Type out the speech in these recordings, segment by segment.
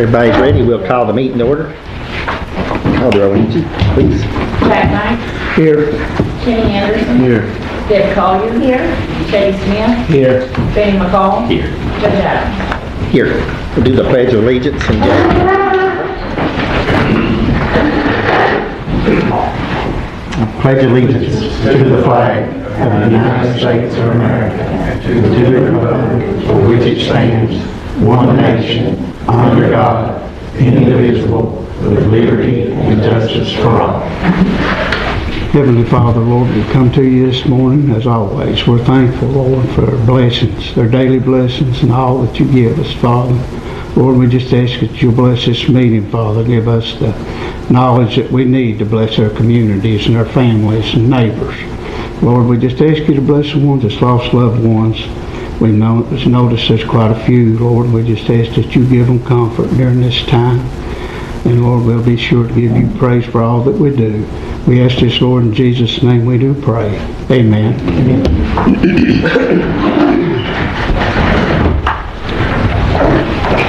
Everybody's ready, we'll call the meeting to order. Call the roll, please. Jack Knight. Here. Kenny Anderson. Here. Deb Collier. Here. Teddy Smith. Here. Benny McCall. Here. Judge Adams. Here. We'll do the Pledge of Allegiance and pledge allegiance to the flag of the United States of America and to the republic for which it stands, one nation, under God, indivisible, with liberty and justice for all. Heavenly Father, Lord, we come to you this morning as always. We're thankful, Lord, for our blessings, their daily blessings, and all that you give us, Father. Lord, we just ask that you bless this meeting, Father. Give us the knowledge that we need to bless our communities and our families and neighbors. Lord, we just ask you to bless the ones that's lost loved ones. We noticed there's quite a few, Lord. We just ask that you give them comfort during this time. And Lord, we'll be sure to give you praise for all that we do. We ask this, Lord, in Jesus' name we do pray. Amen.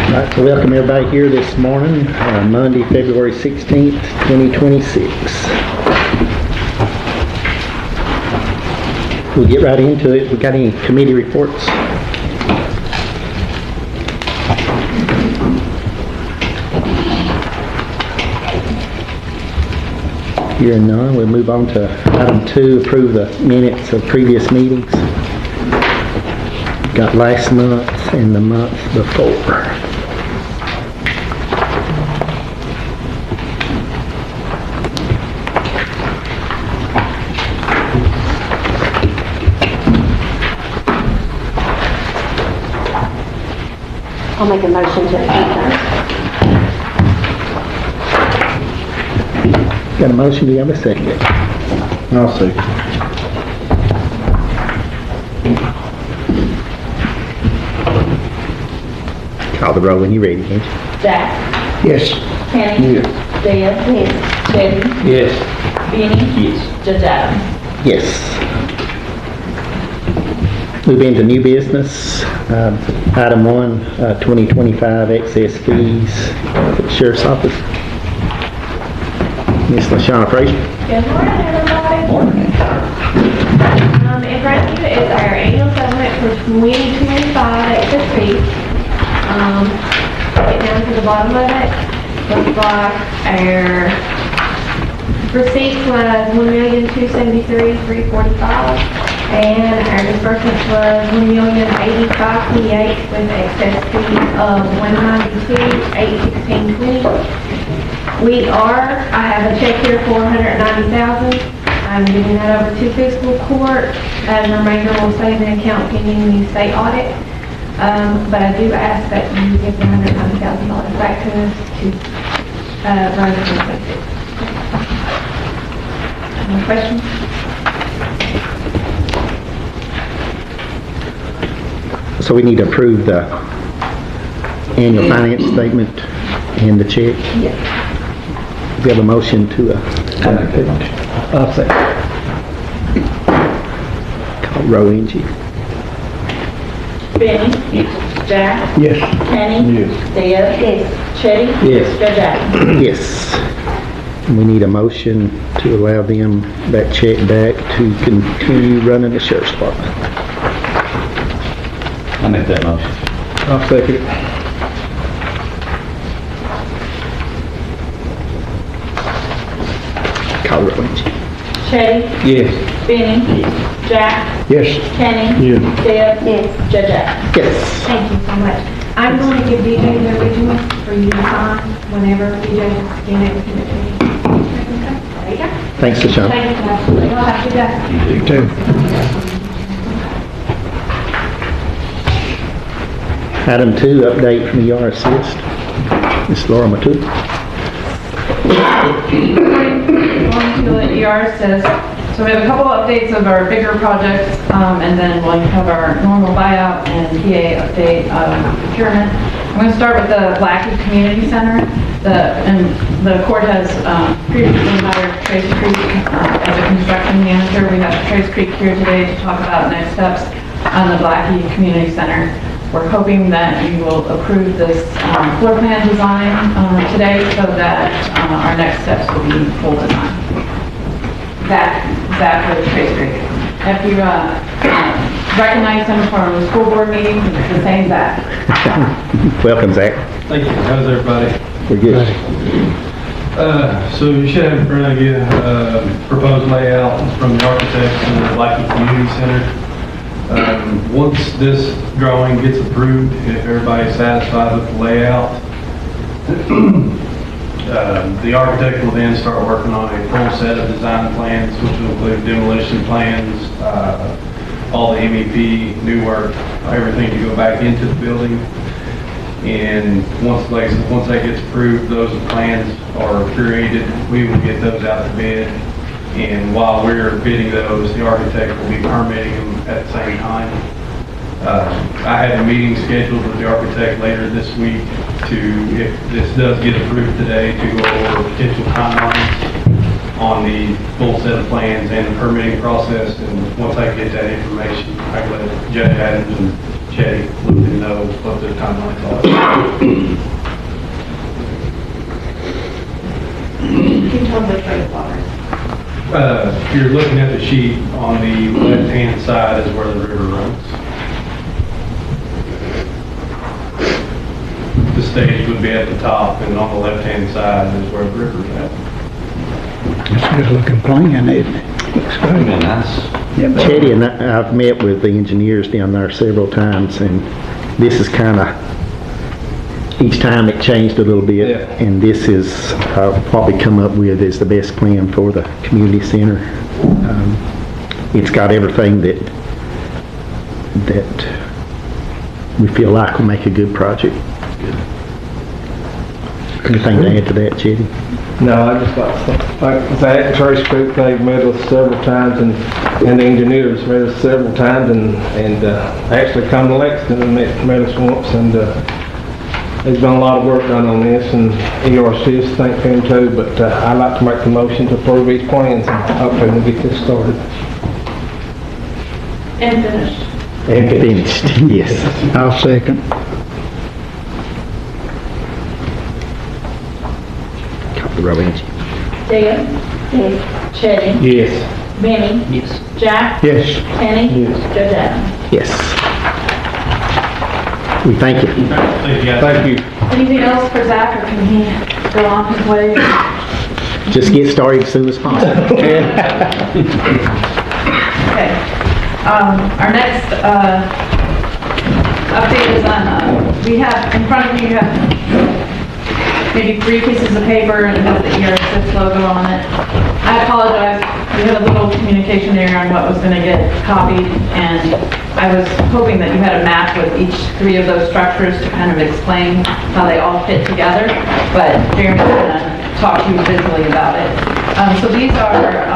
All right, so welcome everybody here this morning, Monday, February 16th, 2026. We'll get right into it. We got any committee reports? Hearing none, we'll move on to item 2, approve the minutes of previous meetings. Got last month and the month before. I'll make a motion to approve those. Got a motion, do you have a second? I'll see. Call the roll when you're ready, Angie. Jack. Yes. Kenny. Yes. Deb. Yes. Teddy. Yes. Benny. Yes. Judge Adams. Yes. Move into new business. Item 1, 2025 excess fees for the Sheriff's Office. Ms. LaShawna Frazier. Good morning, everybody. Morning. In front of you is our annual settlement for 2025 excess fees. Get down to the bottom of it. Looks like our receipts was $1,273,345, and our disbursements was $1,085,28 with excess fees of $192,816.20. I have a check here for $190,000. I'm giving that over to Fiscal Court, and the remainder will stay in the account pending the state audit. But I do ask that you give the $190,000 back to us to run the expenses. Any questions? So we need to approve the annual finance statement and the check. Yes. We have a motion to I'll say. Call roll, Angie. Benny. Yes. Jack. Yes. Kenny. Yes. Deb. Yes. Teddy. Yes. Judge Adams. Yes. And we need a motion to allow them that check back to continue running the Sheriff's Department. I make that motion. I'll second it. Call roll, Angie. Teddy. Yes. Benny. Jack. Yes. Kenny. Yes. Deb. Yes. Judge Adams. Yes. Thank you so much. I'm going to give DJ the original for you to sign whenever DJ scan it and send it to me. There you go. Thanks, LaShawna. Thank you. Y'all have a good day. You too. Item 2, update from the ER Assist. Ms. Laura Matu. On to the ER Assist. So we have a couple updates of our bigger projects, and then we'll have our normal buyout and PA update of procurement. I'm going to start with the Blackie Community Center. The court has previously hired Trace Creek as a construction manager. We have Trace Creek here today to talk about next steps on the Blackie Community Center. We're hoping that you will approve this floor plan design today so that our next steps will be full design. Zach with Trace Creek. If you recognize him from the school board meeting, it's the same Zach. Welcome, Zach. Thank you. How's everybody? We're good. So you should have in front of you proposed layout from the architects in the Blackwood Community Center. Once this drawing gets approved, if everybody's satisfied with the layout, the architect will then start working on a full set of design plans, which will include demolition plans, all the MEP, new work, everything to go back into the building. And once that gets approved, those plans are created, we will get those out to bid. And while we're bidding those, the architect will be permitting them at the same time. I have a meeting scheduled with the architect later this week if this does get approved today, to go over potential timelines on the full set of plans and the permitting process. And once I get that information, I can let Judge Adams and Chetty let them know what their timelines are. You're looking at the sheet on the left-hand side is where the river runs. The stage would be at the top, and on the left-hand side is where the river's at. It's a good looking plan, isn't it? Looks good. Nice. Chetty and I've met with the engineers down there several times, and this is kind of, each time it changed a little bit, Yeah. and this is what we come up with is the best plan for the community center. It's got everything that we feel like will make a good project. Anything to add to that, Chetty? No, I just like Zach and Trace Creek, they've met us several times, and the engineers met us several times, and actually come to Lexington and met us once, and there's been a lot of work done on this, and ERC's thank him too, but I'd like to make the motion to approve these plans, and hopefully we'll get this started. And finished. And finished, yes. I'll second. Row Angie. Deb, Yes. Chetty, Yes. Benny, Yes. Jack, Yes. Kenny, Yes. Judge Adams. Yes. We thank you. Thank you, guys. Thank you. Anything else for Zach, or can he go on his way? Just get started as soon as possible. Okay. Our next update is on, we have, in front of you, you have maybe 3 pieces of paper, and it has the ERCS logo on it. I apologize, we had a little communication error on what was going to get copied, and I was hoping that you had a map with each 3 of those structures to kind of explain how they all fit together, but Jeremy's going to talk to you visually about it. So these are,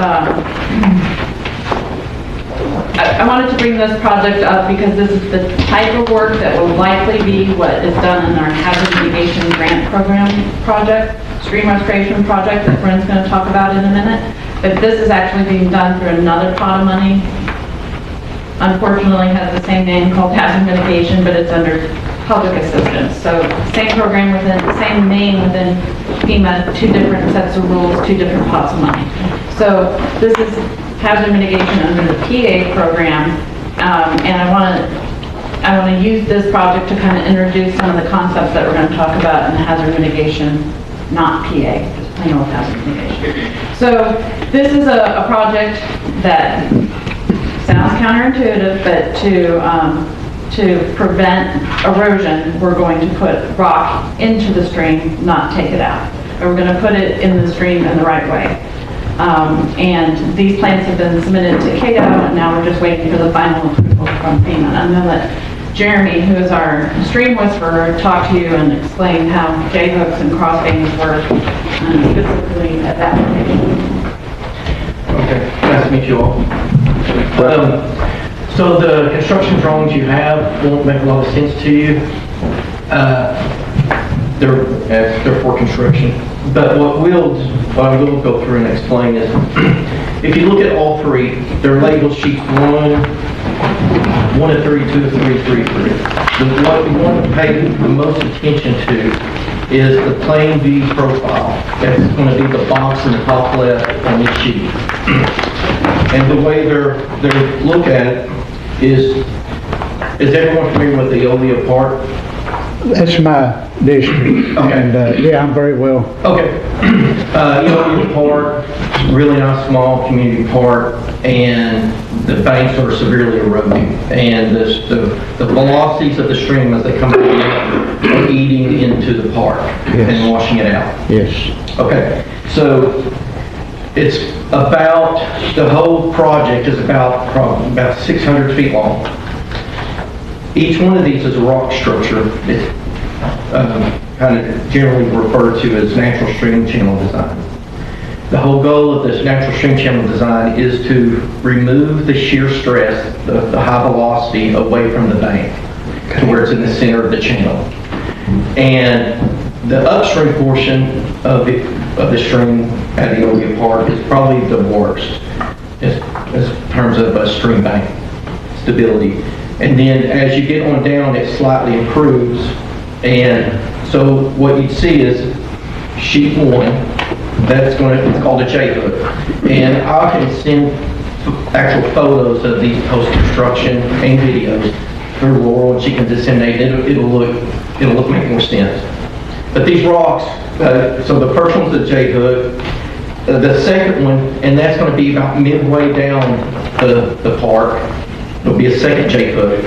I wanted to bring this project up because this is the type of work that will likely be what is done in our hazard mitigation grant program project, stream restoration project that Brent's going to talk about in a minute. But this is actually being done through another pot of money. Unfortunately, has the same name called hazard mitigation, but it's under public assistance. So same program within, same name within FEMA, 2 different sets of rules, 2 different pots of money. So this is hazard mitigation under the PA program, and I want to use this project to kind of introduce some of the concepts that we're going to talk about in hazard mitigation, not PA, just plain old hazard mitigation. So this is a project that sounds counterintuitive, but to prevent erosion, we're going to put rock into the stream, not take it out. Or we're going to put it in the stream in the right way. And these plans have been submitted to KDOT, and now we're just waiting for the final approval from FEMA. I'm going to let Jeremy, who is our stream whisperer, talk to you and explain how J-hooks and crossbeams work specifically at that location. Okay, nice to meet you all. So the construction drawings you have won't make a lot of sense to you. They're for construction. But what I will go through and explain is, if you look at all three, they're labeled sheets 1 to 3, 2 to 3, 3 to 3. What we want to pay the most attention to is the plain view profile. That's going to be the box in the top left on each sheet. And the way they're looked at it is everyone familiar with the Eolia Park? That's my district. Okay. And, yeah, I'm very well. Okay. Eolia Park, really nice small community park, and the banks are severely eroding. And the velocities of the stream as they come in are eating into the park and washing it out. Yes. Okay, so it's about, the whole project is about 600 feet long. Each one of these is a rock structure. It's kind of generally referred to as natural stream channel design. The whole goal of this natural stream channel design is to remove the shear stress, the high velocity away from the bank to where it's in the center of the channel. And the upstream portion of the stream at the Eolia Park is probably the worst in terms of stream bank stability. And then as you get on down, it slightly improves. And so what you'd see is sheet 1, it's called a J-hook. And I can send actual photos of these post-construction and videos through Laurel, and she can disseminate it. It'll make more sense. But these rocks, so the first one's the J-hook. The second one, and that's going to be about midway down the park, there'll be a second J-hook.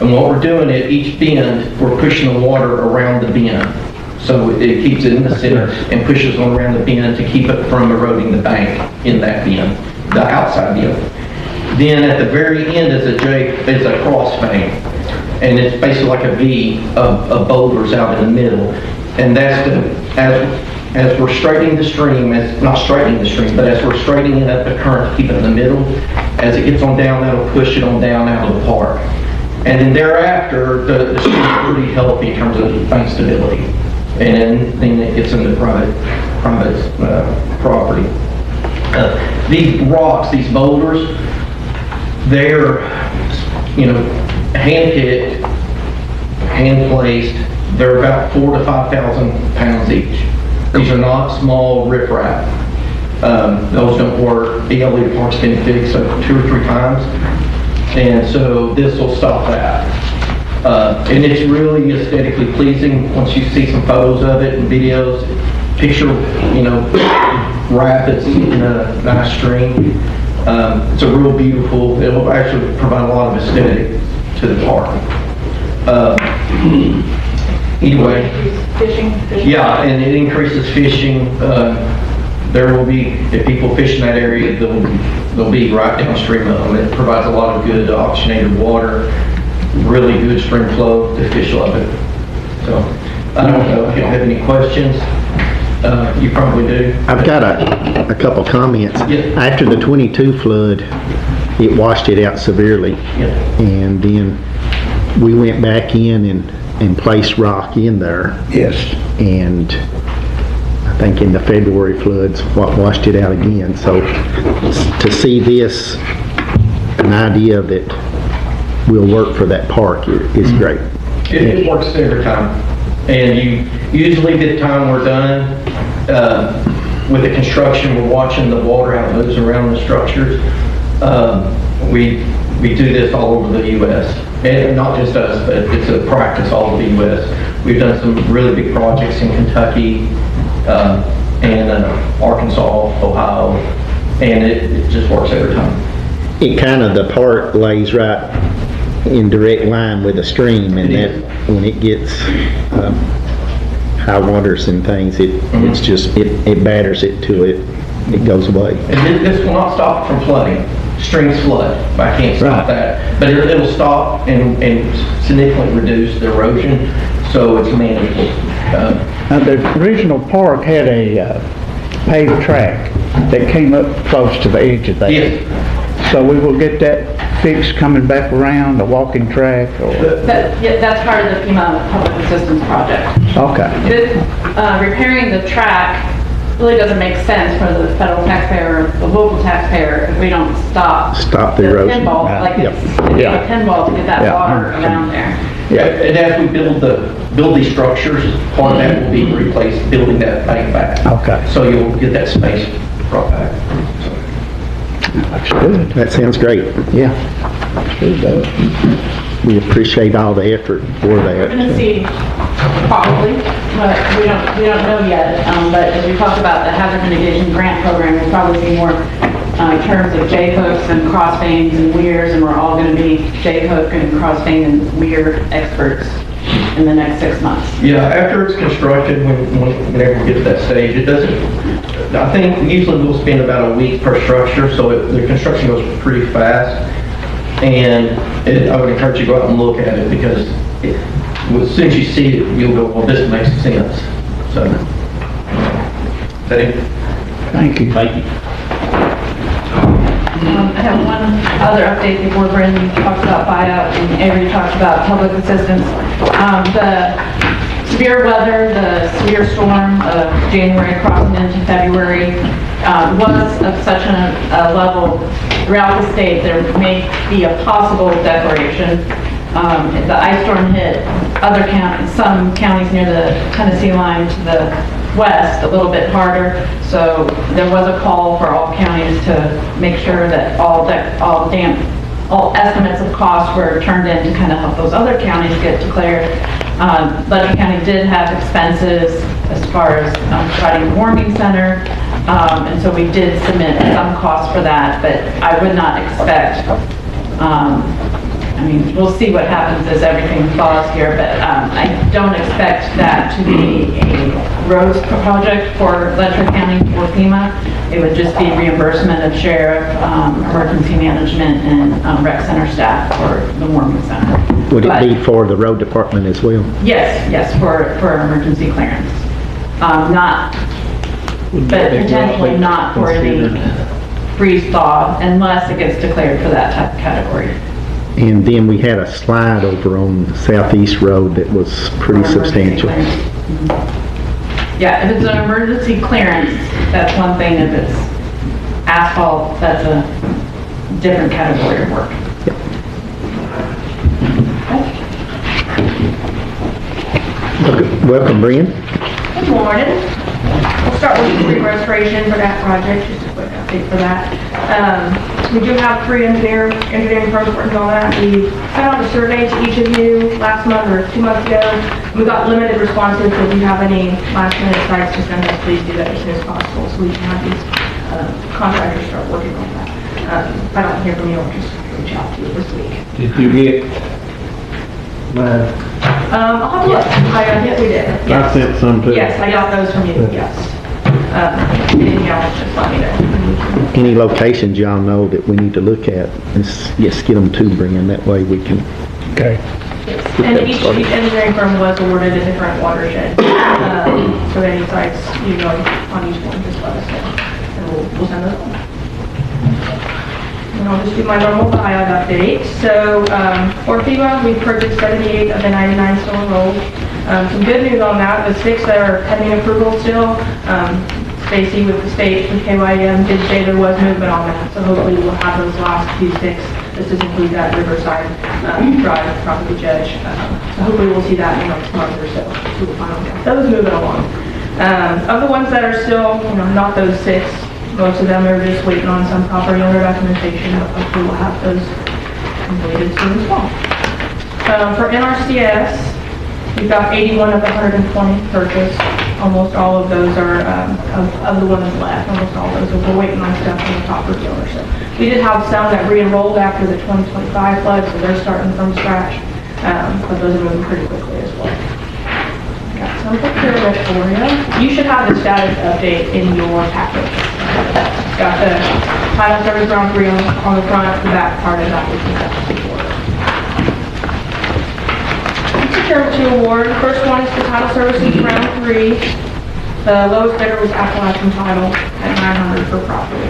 And what we're doing at each bend, we're pushing the water around the bend. So it keeps it in the center and pushes on around the bend to keep it from eroding the bank in that bend, the outside bend. Then at the very end is a cross vein. And it's basically like a V of boulders out in the middle. And that's as we're straightening the stream, not straightening the stream, but as we're straightening it up the current to keep it in the middle, as it gets on down, that'll push it on down out of the park. And then thereafter, the stream is pretty healthy in terms of bank stability. And then it gets into private property. These rocks, these boulders, they're, hand-picked, hand-placed. They're about 4,000 to 5,000 pounds each. These are not small riprap. Those don't work. Eolia Park's been fixed 2 or 3 times. And so this will stop that. And it's really aesthetically pleasing once you see some photos of it and videos. Picture, rapids in a nice stream. It's a real beautiful, it will actually provide a lot of aesthetic to the park. Anyway. Fishing. Yeah, and it increases fishing. There will be, if people fish in that area, they'll be right downstream of them. It provides a lot of good oxygenated water, really good stream flow to fish of it. So, I don't know if you have any questions. You probably do. I've got a couple comments. Yeah. After the 22 flood, it washed it out severely. Yeah. And then we went back in and placed rock in there. Yes. And I think in the February floods, what washed it out again. So to see this, an idea that will work for that park is great. It works every time. And you usually get the time we're done, with the construction, we're watching the water how it moves around the structures. We do this all over the U.S. And not just us, but it's a practice all over the U.S. We've done some really big projects in Kentucky, and Arkansas, Ohio, and it just works every time. It kind of, the park lays right in direct line with the stream, and that when it gets high waters and things, it's just, it batters it till it goes away. And this will not stop from flooding. Streams flood, but I can't stop that. But it'll stop and significantly reduce the erosion, so it's manageable. The original park had a paved track that came up close to the edge of that. Yes. So we will get that fix coming back around, a walking track, or? Yeah, that's part of the FEMA Public Assistance Project. Okay. This, repairing the track really doesn't make sense for the federal taxpayer or the local taxpayer if we don't stop the erosion. pinball, like Yep. it's Yeah. a pinball to get that Yeah. water around there. Yeah, and as we build these structures, part of that will be replaced, building that bank back. Okay. So you'll get that space brought back. That's good. That sounds great. Yeah. Good, though. We appreciate all the effort for We're that. gonna see, probably, but we don't know yet. But as we talked about the hazard mitigation grant program, we'll probably see more in terms of J-hooks and crossbeams and weirs, and we're all gonna be J-hook and crossbeam and weir experts in the next 6 months. Yeah, after it's constructed, whenever we get to that stage, it doesn't, I think usually we'll spend about a week per structure, so the construction goes pretty fast. And I would encourage you to go out and look at it, because as soon as you see it, you'll go, well, this makes sense. So, is that it? Thank you. Thank you. I have one other update before Brendan talks about buyout and Avery talks about public assistance. The severe weather, the severe storm of January crossing into February was of such a level throughout the state, there may be a possible declaration. The ice storm hit other counties, some counties near the Tennessee line to the west a little bit harder, so there was a call for all counties to make sure that all estimates of costs were turned in to kind of help those other counties get declared. Letcher County did have expenses as far as providing a warming center, and so we did submit some costs for that, but I would not expect, I mean, we'll see what happens as everything falls here, but I don't expect that to be a roads project for Letcher County or FEMA. It would just be reimbursement of sheriff, emergency management, and rec center staff for the warming center. Would it be for the road department as well? Yes, for emergency clearance. Not, but potentially not for any freeze thaw unless it gets declared for that type of category. And then we had a slide over on Southeast Road that was pretty substantial. Yeah, if it's an emergency clearance, that's one thing. If it's asphalt, that's a different category of work. Welcome, Brian. Good morning. We'll start with the street restoration for that project, just a quick update for that. We do have three engineering pros working on that. We sent out a survey to each of you last month or 2 months ago. We got limited responses, so if you have any last minute sites to send us, please do that as soon as possible so we can have these contractors start working on that. If I don't hear from you, I'll just reach out to you this week. Did you get mine? I'll have a look. Yes, we did. I Yes. sent some too. Yes, I got those from you, yes. Anything else, just let me know. Any locations y'all know that we need to look at, and just get them to Brian, that way we can. Okay. And each engineering firm was awarded a different watershed. So any sites, you know, on each one, just let us know. And we'll send those on. And I'll just do my normal buyout update. So for FEMA, we purchased 78 of the 99 stone rolls. Some good news on that, the 6 that are pending approval still, Stacy with the state, with KYM, did say there was movement on that. So hopefully we'll have those last few 6. This does include that Riverside Drive property judge. So hopefully we'll see that in the next month or so. So we'll finally get those moving along. Of the ones that are still, not those 6, most of them are just waiting on some property owner documentation, but hopefully we'll have those completed soon as well. For NRCS, we've got 81 of the 120 purchased. Almost all of those are, of the ones left, almost all of those, we're waiting on stuff from the property owner. So we did have some that re-enrolled after the 2025 flood, so they're starting from scratch, but those are moving pretty quickly as well. Got some procurement for you. You should have the status update in your packet. Got the title service round 3 on the front, the back part of that was the before. Procurement 2 award. First one is for title services round 3. The lowest bidder was Appalachian Title at $900 per property.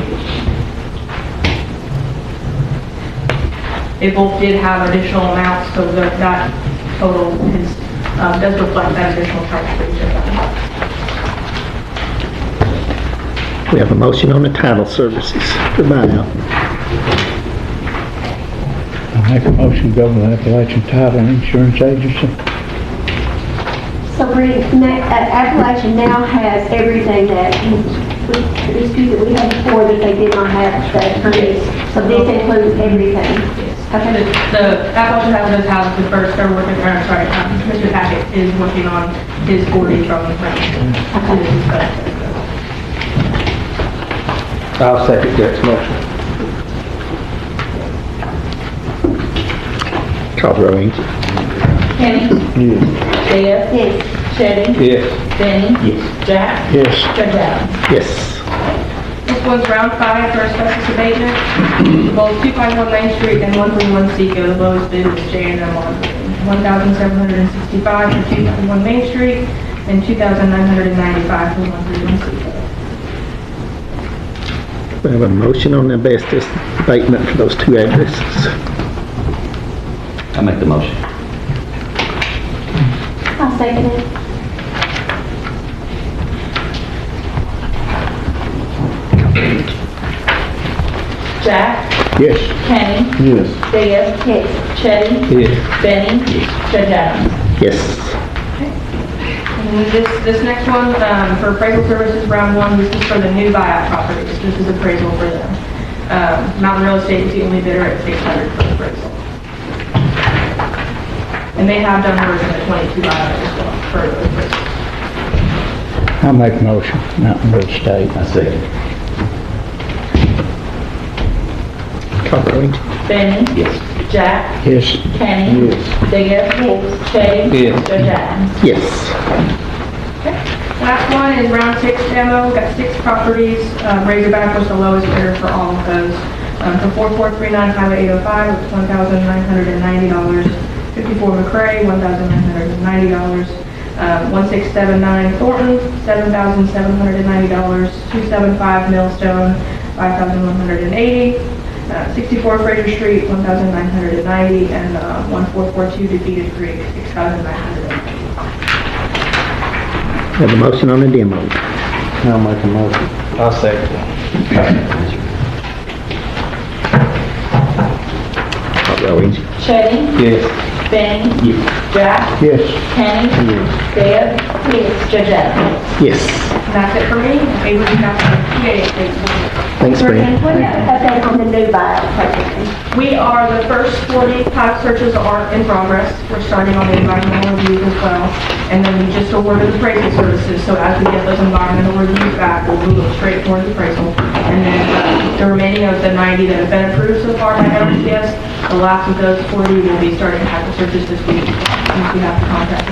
They both did have additional amounts, so that total is, does reflect that additional charge for each of them. We have a motion on the title services for buyout. I make a motion to go with Appalachian Title and Insurance Agency. So Appalachian now has everything that we had before that they did not have that previous. So this includes everything. Okay. The Appalachian Title does have the first, they're working, Mr. Hackett is working on his 40 from the front. I'll second Jack's motion. Call the roll, Angie. Kenny? Yes. Deb? Yes. Chitty? Yes. Benny? Yes. Jack? Yes. Judge Adams? Yes. This was round 5 for asbestos abatement. Both 251 Main Street and 131 Seco, the lowest bid is J&M on $1,765 for 251 Main Street and $2,995 for 131 Seco. We have a motion on the asbestos abatement for those two addresses. I make the motion. I'll second it. Jack? Yes. Kenny? Yes. Deb? Yes. Chitty? Yes. Benny? Judge Adams? Yes. And this next one, for appraisal services, round 1, this is for the new buyout properties. This is appraisal for them. Mountain Real Estate is the only bidder at $600 for appraisal. And they have done hers in the 22 buyout as well for appraisal. I make a motion, Mountain Real Estate. I second. Call the roll, Angie. Benny? Yes. Jack? Yes. Kenny? Yes. Deb? Chitty? Yes. Judge Adams? Yes. Last one is round 6 demo. We've got 6 properties. Razorback was the lowest bidder for all of those. For 4439 Highway 805, it's $1,990. 54 McRae, $1,990. 1679 Thornton, $7,790. 275 Millstone, $5,180. 64 Fraser Street, $1,990, and 1442 Defeated Creek, $6,990. We have a motion on the demo. I'll make a motion. I'll second it. Call the roll, Angie. Chitty? Yes. Benny? Yes. Jack? Yes. Kenny? Deb? Yes. Judge Adams? Yes. And that's it for me. Able to have some PA updates. Thanks, Brent. What is the update on the new buyout program? We are, the first 40 pipe searches are in progress. We're starting on the environmental reviews as well. And then we just awarded appraisal services, so as we get those environmental reviews back, we'll move them straight towards appraisal. And then the remaining of the 90 that have been approved so far by LCS, the last of those 40 will be starting pipe searches this week, since we have the contract.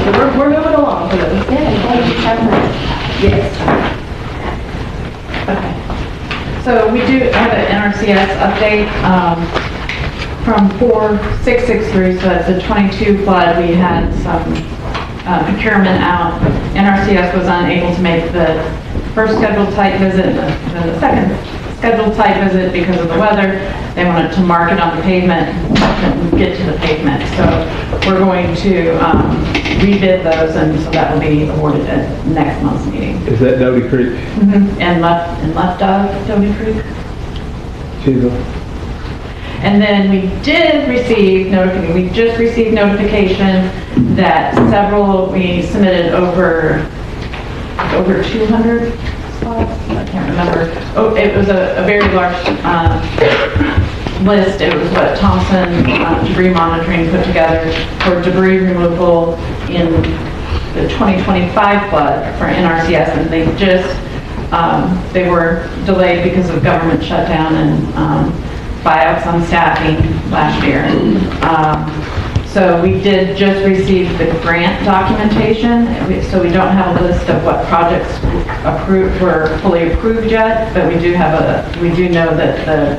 So we're moving along with it. Thank you so much. Yes. Okay. So we do have an NRCS update from 4663, so that's a 22 flood. We had some procurement out. NRCS was unable to make the first scheduled site visit and then the second scheduled site visit because of the weather. They wanted to mark it on the pavement and get to the pavement. So we're going to rebid those, and so that will be awarded at next month's meeting. Is that Doty Creek? And left of Doty Creek. Chisel? And then we did receive we just received notification that we submitted over 200 spots. I can't remember. Oh, it was a very large list. It was what Thompson Debris Monitoring put together for debris removal in the 2025 flood for NRCS, and they were delayed because of government shutdown and buyouts on staffing last year. So we did just receive the grant documentation, so we don't have a list of what projects were fully approved yet, but we do know that the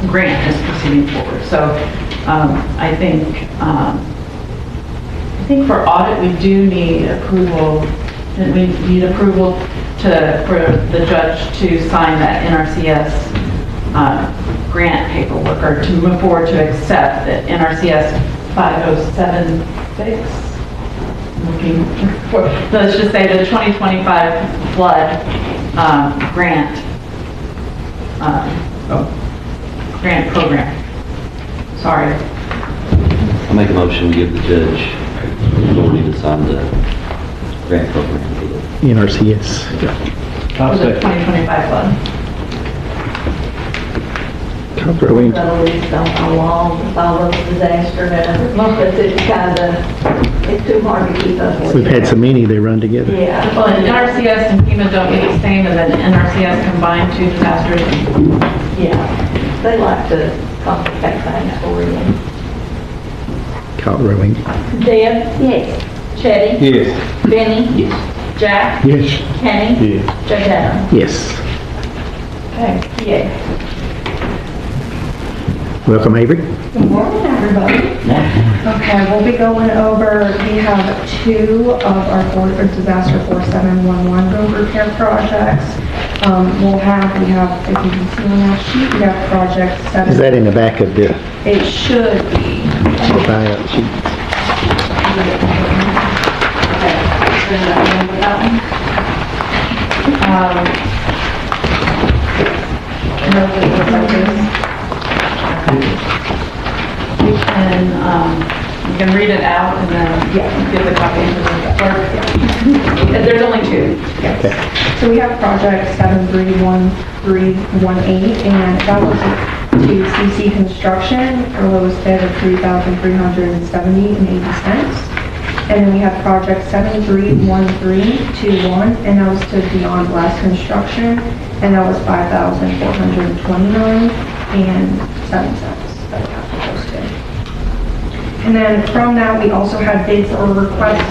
grant is proceeding forward. So I think for audit we do need approval. We need approval for the judge to sign that NRCS grant paperwork, or to move forward to accept the NRCS 5076. Looking for, let's just say the 2025 flood grant grant program. Sorry. I'll make a motion to give the judge authority to sign the grant program for the NRCS. I'll For the second. 2025 flood. Caldwell Williams. We've gone along with all those disasters and it's kind of, it's too hard to keep up with. We've had so many, they run together. Yeah. Well, and NRCS and FEMA don't get the same, and then NRCS combined two disasters. Yeah, they like to complicate things for you. Caldwell Williams. Deb? Yes. Chitty? Yes. Benny? Yes. Jack? Yes. Kenny? Yes. Judge Adams? Yes. Okay, PA. Welcome, Avery. Good morning, everybody. Okay, we'll be going over, we have two of our disaster 4711 road repair projects. We have, if you can see on that sheet, we have project 7. Is that in the back of the It should be. buyout sheet? You can read it out and then give the copy to the clerk. There's only two. Okay. So we have project 731318, and that was to CC Construction for lowest bid of $3,370.80. And then we have project 731321, and that was to Beyond Glass Construction, and that was $5,429.07. And then from that, we also had bids or requests.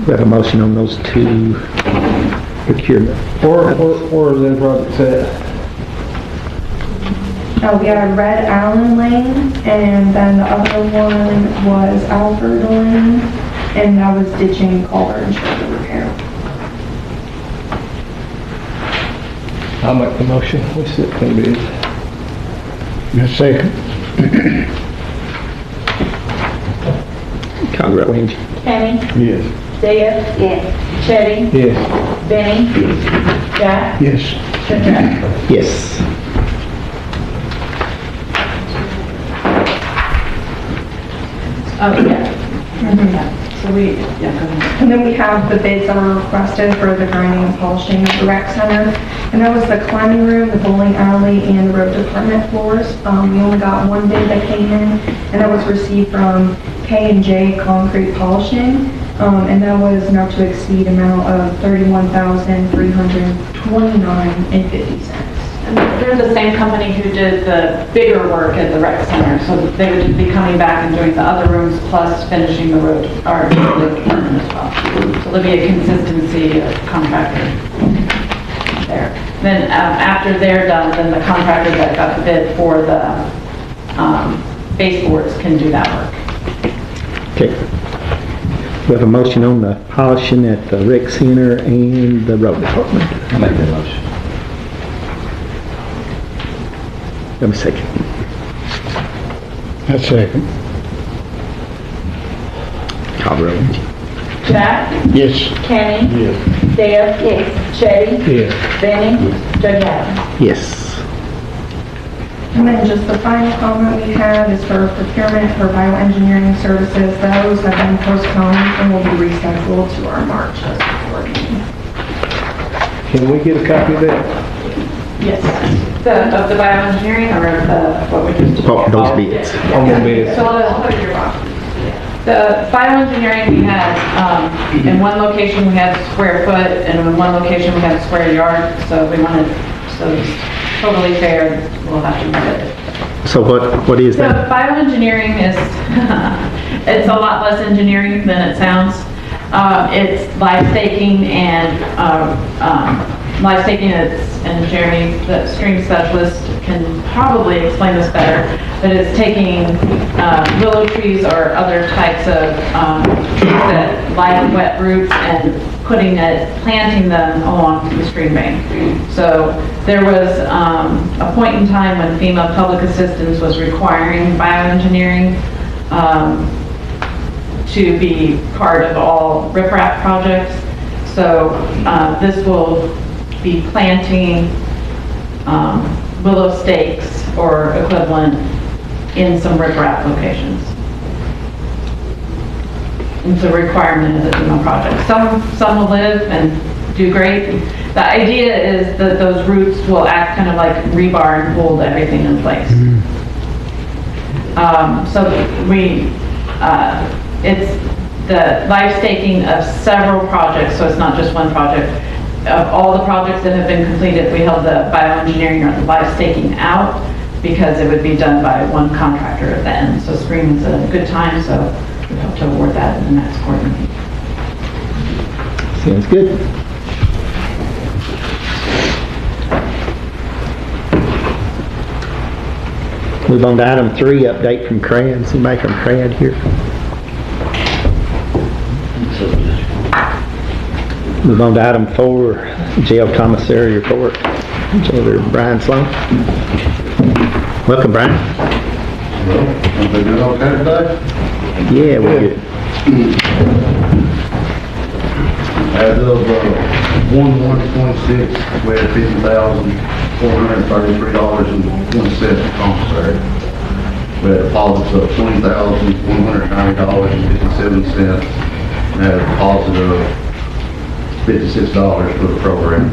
We have a motion on those two procurement. Or then project set. We had Red Allen Lane, and then the other one was Alfred Lane, and that was ditching, culvert, and shoulder repair. I'll make the motion. We sit them bids. A second. Caldwell Williams. Kenny? Yes. Deb? Yes. Chitty? Yes. Benny? Jack? Yes. Judge Adams? Yes. Oh, yeah. So we, yeah, go ahead. And then we have the bids that were requested for the grinding and polishing of the rec center. And that was the climbing room, the bowling alley, and the road department floors. We only got one bid that came in, and that was received from K&J Concrete Polishing. And that was not to exceed amount of $31,329.50. And they're the same company who did the bigger work at the rec center, so they would be coming back and doing the other rooms plus finishing the road, or the road department as well. So there'll be a consistency of contractor there. Then after they're done, then the contractor that got the bid for the baseboards can do that work. Okay. We have a motion on the polishing at the rec center and the road department. I'll make that motion. Have a second. A second. Caldwell Williams. Jack? Yes. Kenny? Yes. Deb? Yes. Chitty? Yes. Benny? Judge Adams? Yes. And then just the final comment we have is for procurement for bioengineering services. Those have been postponed and will be rescheduled to our March board meeting. Can we get a copy of that? Yes. Of the bioengineering or what we just? Those bids. On the bids. So I'll put your box. The bioengineering, we had, in one location we had square foot, and in one location we had square yard, so we wanted, so it's totally fair, we'll have to do it. So what is So that? bioengineering is, it's a lot less engineering than it sounds. It's live staking and, live staking, and Jeremy, the stream specialist, can probably explain this better, but it's taking willow trees or other types of trees that like wet roots and planting them along the stream bank. So there was a point in time when FEMA public assistance was requiring bioengineering to be part of all riprap projects. So this will be planting willow stakes or equivalent in some riprap locations. It's a requirement of the FEMA project. Some will live and do great. The idea is that those roots will act kind of like rebar and hold everything in place. So it's the life staking of several projects, so it's not just one project. Of all the projects that have been completed, we held the bioengineering or the life staking out because it would be done by one contractor at the end. So spring is a good time, so we hope to award that in the next quarter meeting. Sounds good. Move on to item 3, update from CRAD. Somebody from CRAD here? Move on to item 4, jail commissary report. Jailer Brian Sloan. Welcome, Brian. Everything doing okay today? Yeah, we're good. As of 1/1/26, we had $50,433.20 in commissary. We had deposits of $20,190.57, and had a deposit of $56 for the program.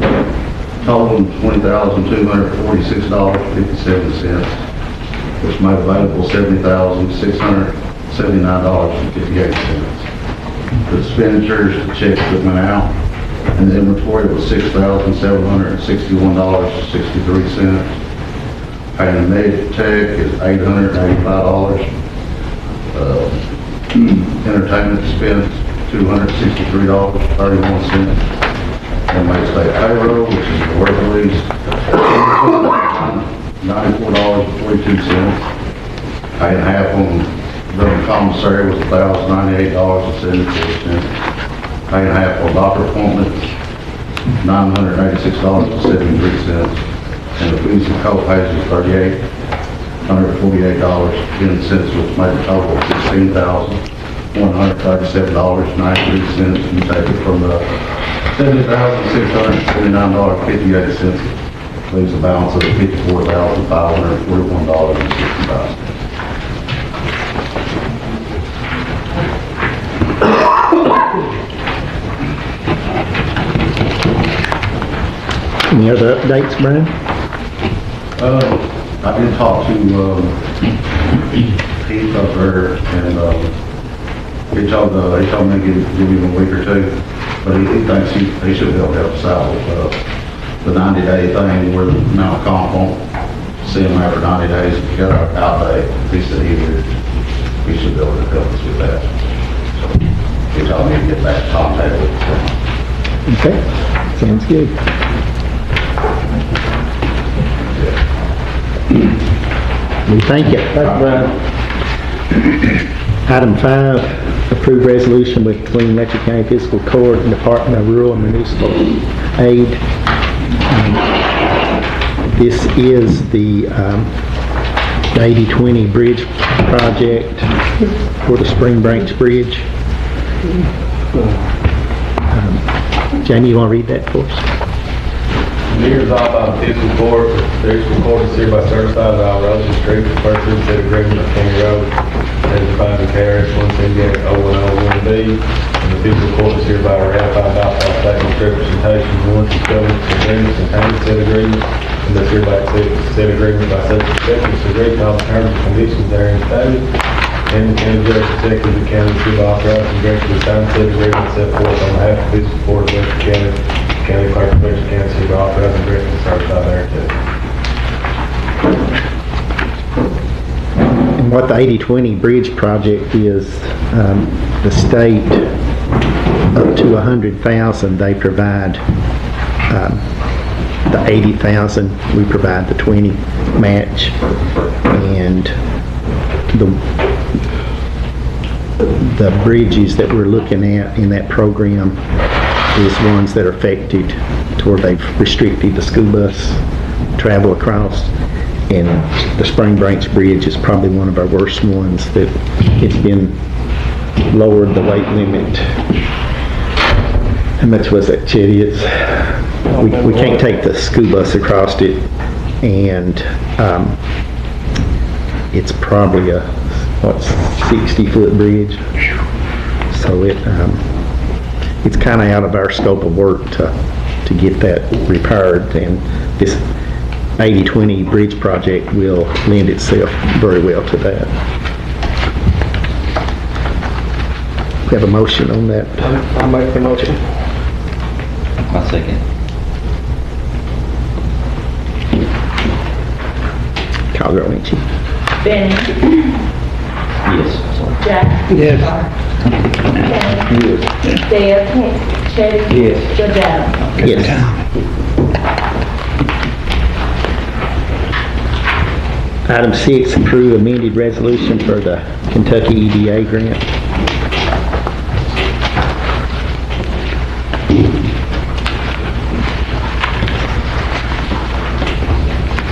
Total $20,246.57, which made available $70,679.58. The expenditures, the checks that went out, and the inventory was $6,761.63. Paying the med tech is $885. Entertainment expense, $263.31. Inmate state payroll, which is the work release, $94.42. Paying half on the commissary was $1,098.74. Paying half on doctor appointments, $986.73. And the fees and co-pays was $3,848.10, which made a total of $16,137.93. You take it from the $70,679.58, leaves a balance of $54,541.65. Any other updates, Brian? I did talk to Heath up there, and he told me to give him a week or two, but he thinks he should be able to help us out with the 90-day thing where the amount of comp won't see him after 90 days to get our out day. He said he should be able to help us with that. So he told me to get back in contact with him. Okay, sounds good. We thank you. Item 5, approved resolution between Letcher County Fiscal Court and Department of Rural and Municipal Aid. This is the 80/20 bridge project for the Spring Branch Bridge. Jamie, you want to read that for us? Be resolved by the Fiscal Court, the Fiscal Court is hereby certified that all roads and streets referred to in said agreement of County Road as defined in KRS 178-0101B, and the Fiscal Court is hereby ratified by statement representations 1 through 7 agreements contained in said agreement, and thus hereby accepts said agreement by such acceptance agreed to all the terms and conditions therein stated, and the county judge executive of the county is hereby authorized and directed to sign said agreement set forth on behalf of the Fiscal Court of Letcher County. County Clerk of Letcher County is hereby authorized and directed to certify thereto. And what the 80/20 bridge project is, the state up to $100,000 they provide the 80,000, we provide the 20 match, and the bridges that we're looking at in that program is ones that are affected to where they've restricted the school bus travel across. And the Spring Branch Bridge is probably one of our worst ones that it's been lowered the weight limit. How much was that, Chetty? We can't take the school bus across it, and it's probably a 60-foot bridge. So it's kind of out of our scope of work to get that repaired, and this 80-20 bridge project will lend itself very well to that. We have a motion on that. I'll make the motion. My second. Call the roll, ain't you? Benny. Yes, sorry. Jack. Yes. Kenny. Deb. Chitty. Yes. Judge Adams. Yes. Item 6, approve amended resolution for the Kentucky EDA grant.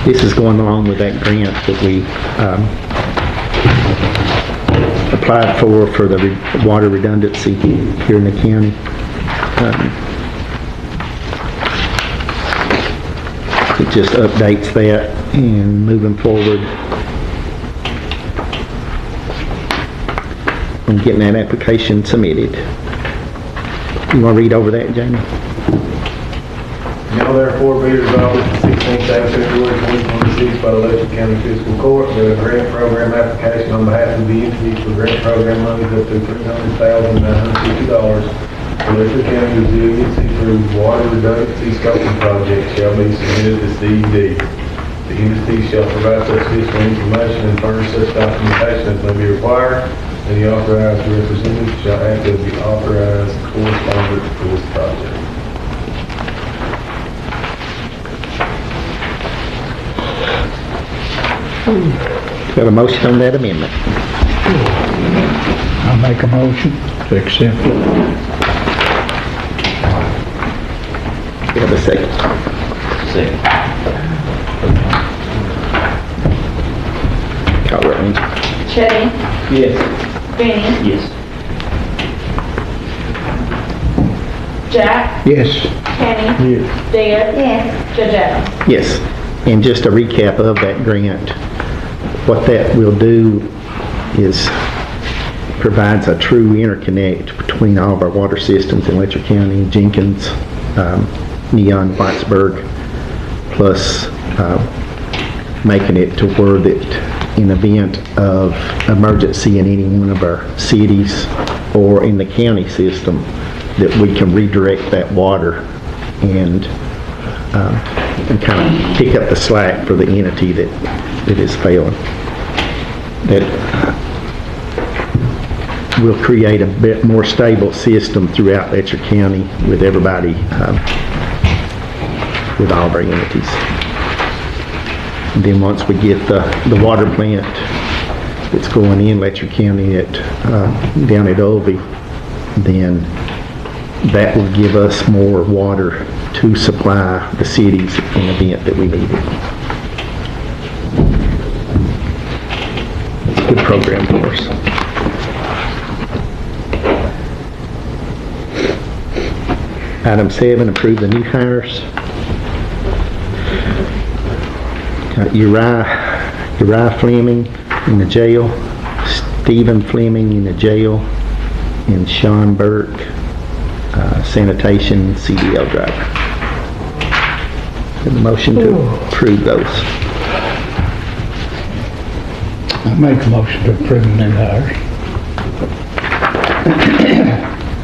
This is going along with that grant that we applied for the water redundancy here in the county. It just updates that and moving forward on getting that application submitted. You want to read over that, Jamie? Now therefore be resolved that the 16th day of February 2026 by the Letcher County Fiscal Court, that a grant program application on behalf of the entity for grant program monies up to $300,950 for Letcher County resiliency through water redundancy scoping project shall be submitted to CED. The entity shall provide such fiscal information and furnish such documentation as may be required, and the authorized representative shall act as the authorized correspondent for this project. Got a motion on that amendment? I'll make a motion to accept it. We have a second. Second. Call the roll. Chitty. Yes. Benny. Yes. Jack. Yes. Kenny. Yes. Deb. Yes. Judge Adams. Yes, and just a recap of that grant. What that will do is provides a true interconnect between all of our water systems in Letcher County, Jenkins, Neon, Whitesburg, plus making it to where that in event of emergency in any one of our cities or in the county system, that we can redirect that water and kind of pick up the slack for the entity that is failing. That will create a bit more stable system throughout Letcher County with everybody, with all of our entities. And then once we get the water plant that's going in Letcher County down at Olvie, then that will give us more water to supply the cities in the event that we need it. It's a good program for us. Item 7, approve the new hires. Got Uriah Fleming in the jail, Stephen Fleming in the jail, and Sean Burke, sanitation CDL driver. Have a motion to approve those. I make a motion to approve the new hires.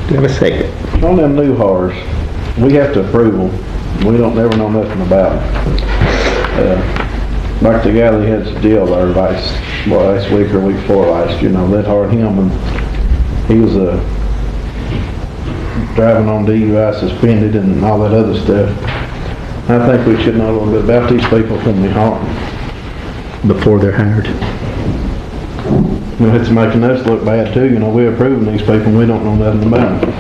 Do you have a second? On them new hires, we have to approve them. We don't never know nothing about them. Like the guy that had his deal there last week or week before last, that hired him, and he was driving on DUI suspended and all that other stuff. I think we should know a little bit about these people when we hire them. Before they're hired. It's making us look bad too, we're approving these people and we don't know nothing about them.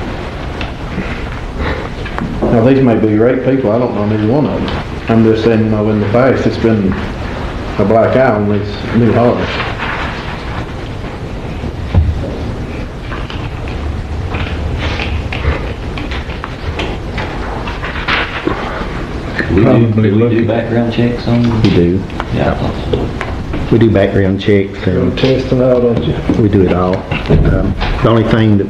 Now, these may be great people, I don't know neither one of them. I'm just saying, in the past, it's been a black eye on these new hires. Do we do background checks on them? We do. Yeah, I thought so. We do background checks Go and test and all, don't you? we do it all. The only thing that,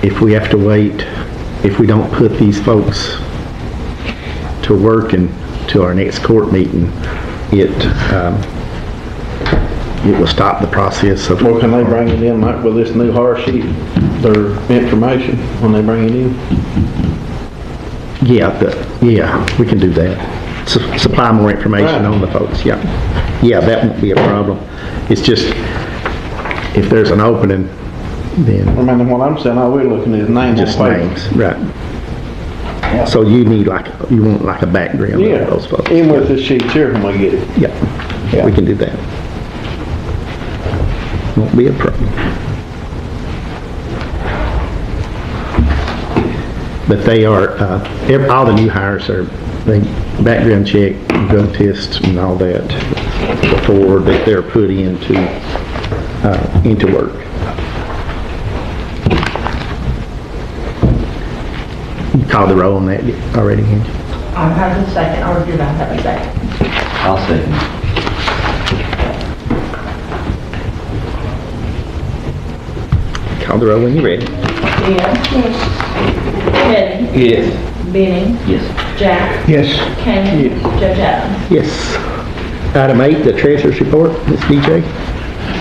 if we have to wait, if we don't put these folks to work to our next court meeting, it will stop the process of. Well, can they bring it in, like with this new hire sheet, their information, when they bring it in? Yeah, we can do that. Supply more information on the folks, yeah. Yeah, that won't be a problem. It's just, if there's an opening, then I mean, what I'm saying, all we're looking at is names just on paper. names, right. So you want like a background Yeah, of those folks. even with this sheet here when we get it. Yeah, we can do that. Won't be a problem. But they are, all the new hires they background check, drug test and all that before they're put into work. You called the roll on that already, Angie? I have a second, or you're about to have a second. I'll second. Call the roll when you're ready. Yes. Eddie. Yes. Benny. Yes. Jack. Yes. Kenny. Judge Adams. Yes. Item 8, the treasurer's report. Ms. DJ.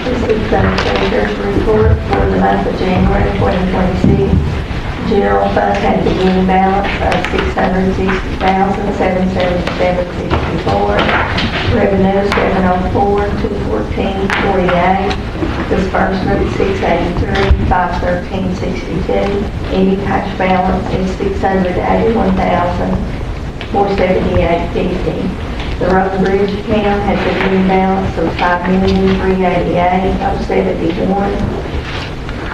This is the treasurer's report for the month of January 2026. General fund had a beginning balance of $660,777.64. Revenue $704,214.48. Disbursement $683,513.62. Ending cash balance is $681,478.50. The road and bridge account has a beginning balance of $5,388,071.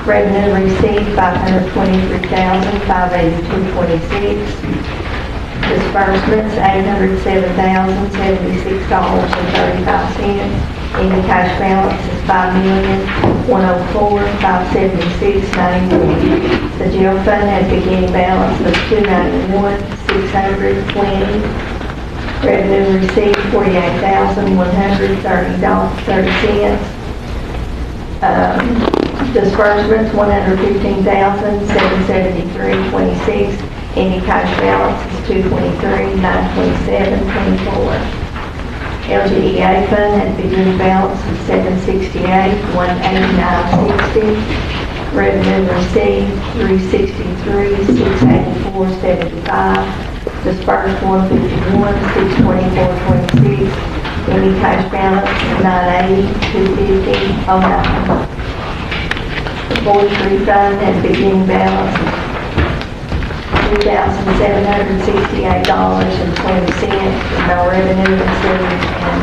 Revenue received $523,582.26. Disbursements $807,076.35. Ending cash balance is $5,104,576.91. The jail fund has beginning balance of $291,620. Revenue received $48,130.30. Disbursements $115,773.26. Ending cash balance is $223,927.24. LGEA fund has beginning balance of $768,189.60. Revenue received $363,684.75. Disbursed $151,624.26. Ending cash balance is $980,250.09. The forestry fund has beginning balance of $2,768.20, no revenue received and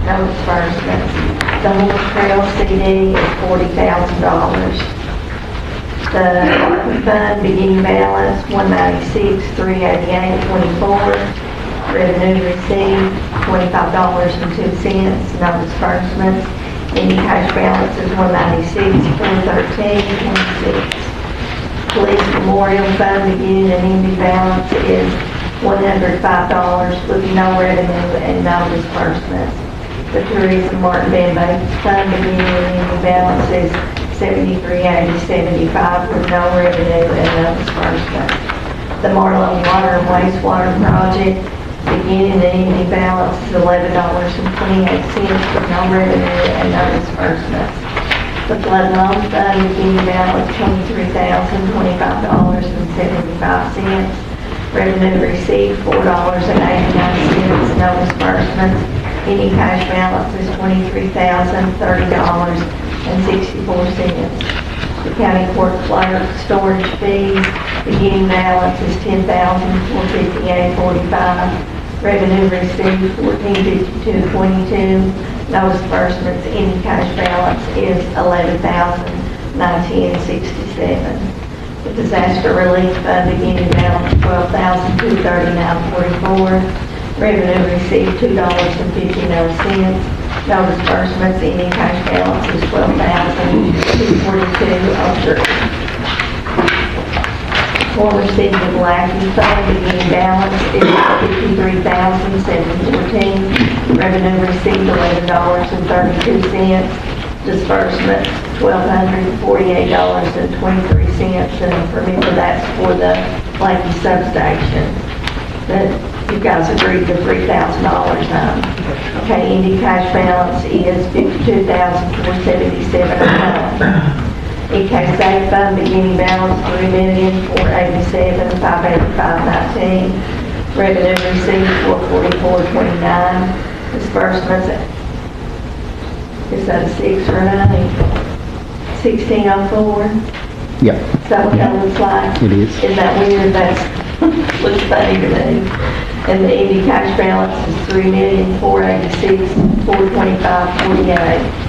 no disbursements. The horse trail CD is $40,000. The parking fund beginning balance $196,388.24. Revenue received $25.02, no disbursements. Ending cash balance is $196,413.26. Police Memorial Fund beginning and ending balance is $105 with no revenue and no disbursements. The Tourism Martin Van Bates Fund beginning and ending balance is $73,8075 with no revenue and no disbursements. The Marlow Water and Wastewater Project beginning and ending balance is $11.28 with no revenue and no disbursements. The flood loan fund beginning balance $23,025.75. Revenue received $4.89, no disbursements. Ending cash balance is $23,030.64. The county court clerk storage fees beginning balance is $10,458.45. Revenue received $14,52.22. No disbursements. Ending cash balance is $11,967. The disaster relief fund beginning balance $12,239.44. Revenue received $2.59. No disbursements, ending cash balance is $12,242.03. Former City of Lackey fund beginning balance is $53,714. Revenue received $11.32. Disbursements $1,248.23. And remember, that's for the Lackey substation that you guys agreed to $3,000 on. Okay, ending cash balance is $52,477. EK fund beginning balance $3,487,585.19. Revenue received $444.29. Disbursements, is that a 6 or an 8? 1604? Yep. Is that what that looks like? It is. Is that weird? That's, looks funny to me. And the ending cash balance is $3,486,425.48.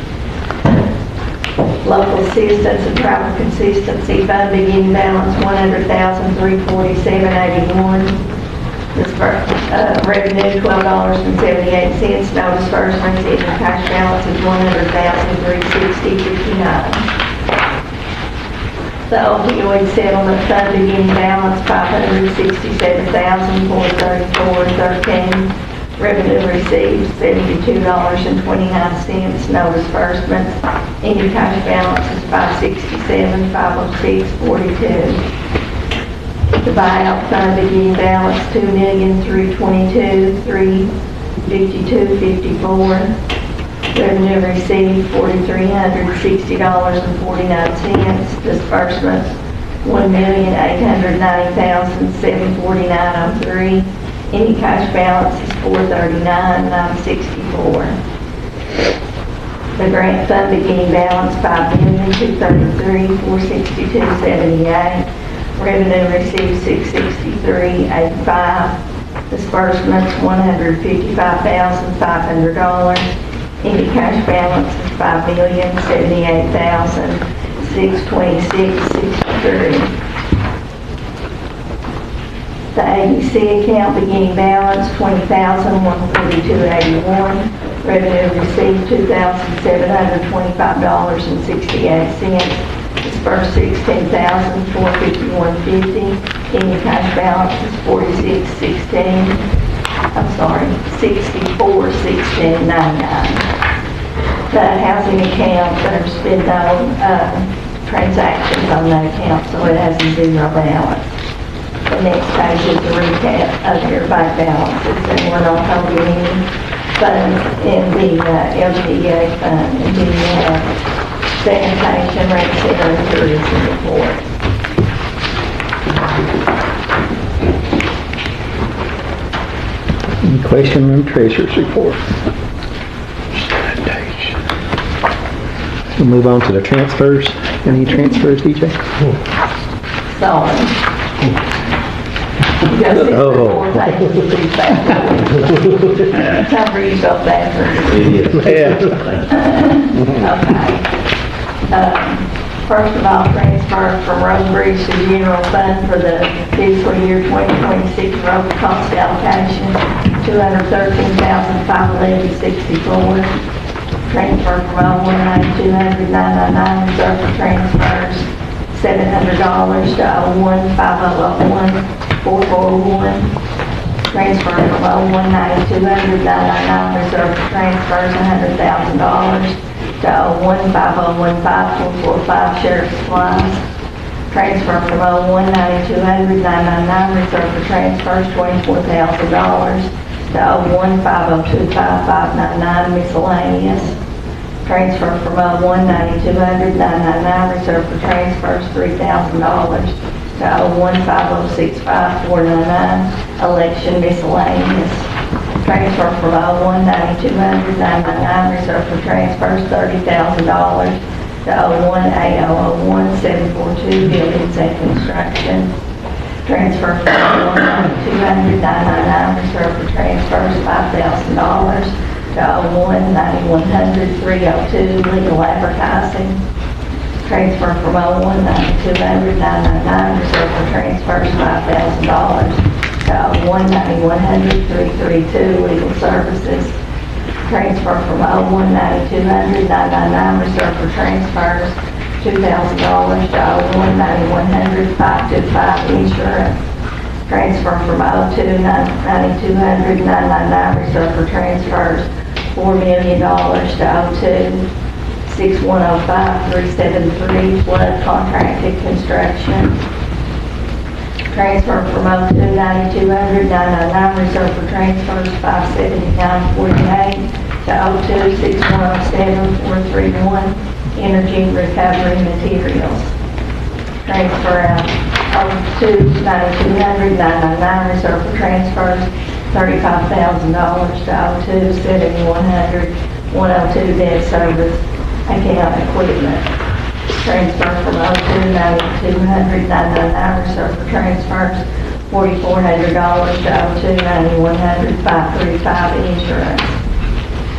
Local assistance and travel consistency fund beginning balance $100,347.81. Revenue $12.78. No disbursements. Ending cash balance is $100,360.59. The opioid settlement fund beginning balance $567,434.13. Revenue received $72.29. No disbursements. Ending cash balance is $567,506.42. The buyout fund beginning balance $2,322,352.54. Revenue received $4,360.49. Disbursements $1,890,749.03. Any cash balance is $439,964. The grant fund beginning balance $5,233,462.78. Revenue received $663,085. Disbursements $155,500. Any cash balance is $5,078,626.63. The ABC account beginning balance $20,142.81. Revenue received $2,725.68. Dispersed $16,451.50. Ending cash balance is $64,16.99. The housing account, there's been no transactions on that account, so it has a zero balance. The next page is the recap of your bank balances, and we're not holding any funds in the LGA fund. And then you have sanitation, rec center, and tourism report. Any question on the treasurer's report? We'll move on to the transfers. Any transfers, DJ? Sorry. Oh. Time for you to go bathroom. Yeah. Okay. First of all, transfer from road and bridge to general fund for the fiscal year 2026 road cost allocation, $213,511.64. Transfer from 019-200-999, reserve for transfers, $700 to 01501-4401. Transfer from 019-200-999, reserve for transfers, $100,000 to 01501-5445, sheriff supplies. Transfer from 019-200-999, reserve for transfers, $24,000 to 01502-5599, miscellaneous. Transfer from 019-200-999, reserve for transfers, $3,000 to 01506-5499, election miscellaneous. Transfer from 019-200-999, reserve for transfers, $30,000 to 018-001-742, buildings and construction. Transfer from 019-200-999, reserve for transfers, $5,000 to 019-100-302, legal advertising. Transfer from 01-9200-999, reserve for transfers, $5,000. To 01-9100-332, legal services. Transfer from 01-9200-999, reserve for transfers, $2,000. To 01-9100-525, insurance. Transfer from 02-9200-999, reserve for transfers, $4 million. To 02-6105-373, flood contracted construction. Transfer from 02-9200-999, reserve for transfers, $579.48. To 02-6107-431, energy recovery materials. Transfer out 02-9200-999, reserve for transfers, $35,000. To 02-7100-102, debt service account equipment. Transfer from 02-9200-999, reserve for transfers, $4,400. To 02-9100-535, insurance.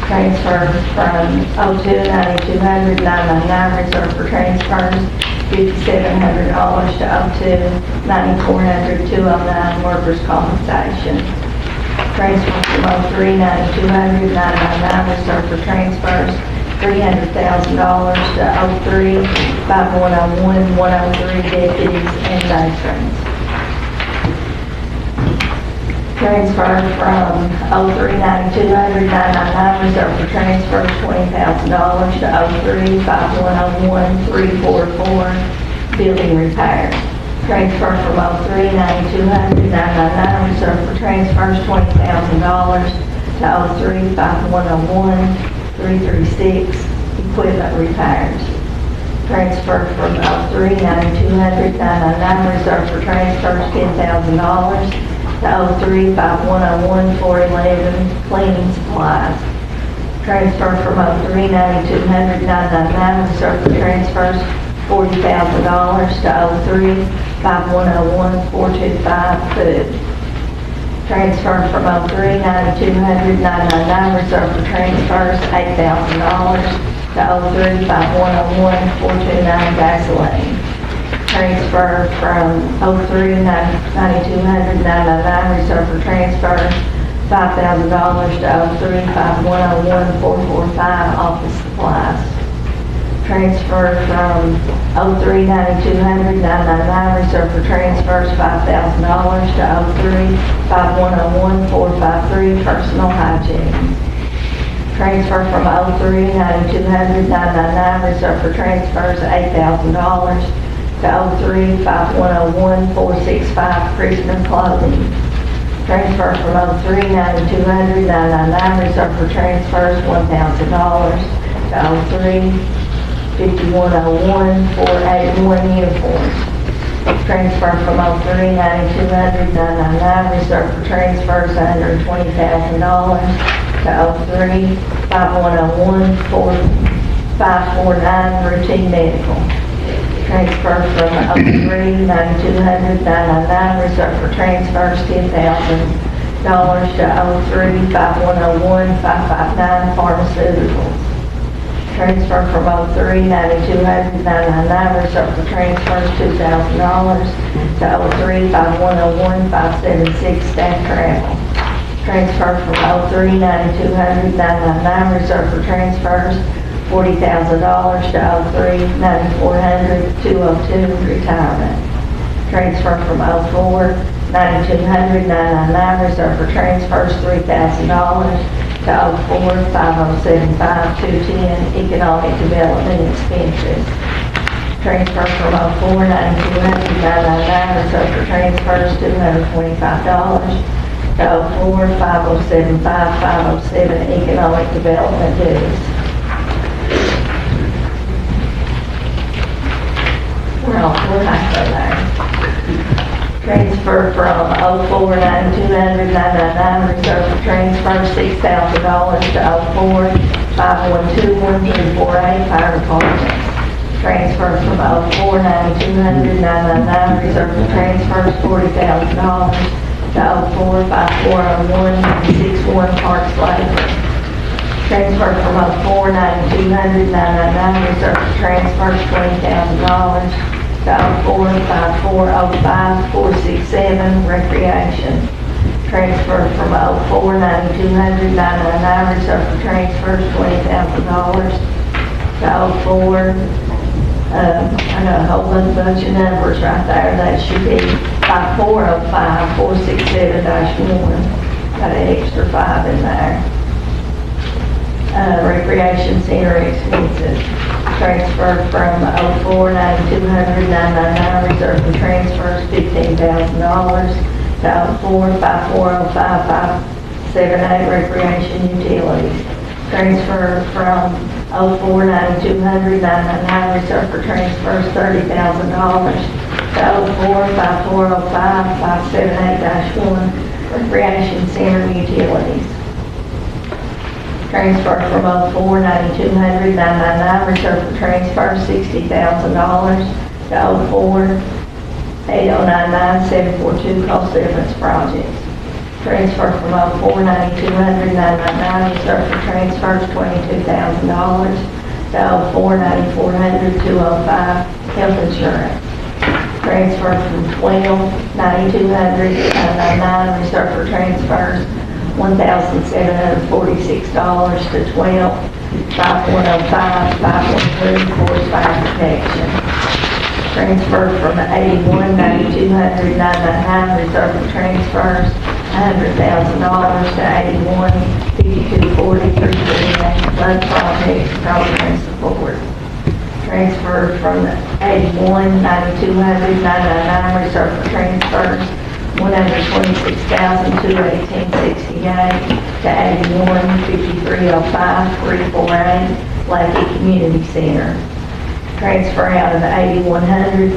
Transfer from 02-9200-999, reserve for transfers, $5,700. To 02-9400-209, workers' compensation. Transfer from 03-9200-999, reserve for transfers, $300,000. To 03-5101-103, deputies and matrons. Transfer from 03-9200-999, reserve for transfers, $20,000. To 03-5101-344, building repairs. Transfer from 03-9200-999, reserve for transfers, $20,000. To 03-5101-336, equipment repairs. Transfer from 03-9200-999, reserve for transfers, $10,000. To 03-5101-411, cleaning supplies. Transfer from 03-9200-999, reserve for transfers, $40,000. To 03-5101-425, food. Transfer from 03-9200-999, reserve for transfers, $8,000. To 03-5101-429, gasoline. Transfer from 03-9200-999, reserve for transfers, $5,000. To 03-5101-445, office supplies. Transfer from 03-9200-999, reserve for transfers, $5,000. To 03-5101-453, personal hygiene. Transfer from 03-9200-999, reserve for transfers, $8,000. To 03-5101-465, Christmas clothing. Transfer from 03-9200-999, reserve for transfers, $1,000. To 03-5101-481, uniforms. Transfer from 03-9200-999, reserve for transfers, $120,000. To 03-5101-549, routine medical. Transfer from 03-9200-999, reserve for transfers, $10,000. To 03-5101-559, pharmaceuticals. Transfer from 03-9200-999, reserve for transfers, $2,000. To 03-5101-576, staff travel. Transfer from 03-9200-999, reserve for transfers, $40,000. To 03-9400-202, retirement. Transfer from 04-9200-999, reserve for transfers, $3,000. To 04-5075-210, economic development expenses. Transfer from 04-9200-999, reserve for transfers, $225. To 04-5075-507, economic development dues. We're halfway there. Transfer from 04-9200-999, reserve for transfer, $6,000. To 04-5121-248, fire department. Transfer from 04-9200-999, reserve for transfers, $40,000. To 04-5401-61, parks labor. Transfer from 04, 9200, 999, reserve for transfers, $20,000. To 04, 5405, 467, recreation. Transfer from 04, 9200, 999, reserve for transfers, $20,000. To 04, I got a whole bunch of numbers right there. That should be 5405, 467-1. Got an extra 5 in there. Recreation center expenses. Transfer from 04, 9200, 999, reserve for transfers, $15,000. To 04, 5405, 578, recreation utilities. Transfer from 04, 9200, 999, reserve for transfers, $30,000. To 04, 5405, 578-1, recreation center utilities. Transfer from 04, 9200, 999, reserve for transfers, $60,000. To 04, 8099, 742, cost difference projects. Transfer from 04, 9200, 999, reserve for transfers, $22,000. To 04, 9400, 205, health insurance. Transfer from 12, 9200, 999, reserve for transfers, $1,746. To 12, 5105, 513, forest fire protection. Transfer from 81, 9200, 999, reserve for transfers, $100,000. To 81, 5240, 338, flood projects, program support. Transfer from 81, 9200, 999, reserve for transfers, $126,218.68. To 81, 5305, 348, Lackey Community Center. Transfer out of the 8100,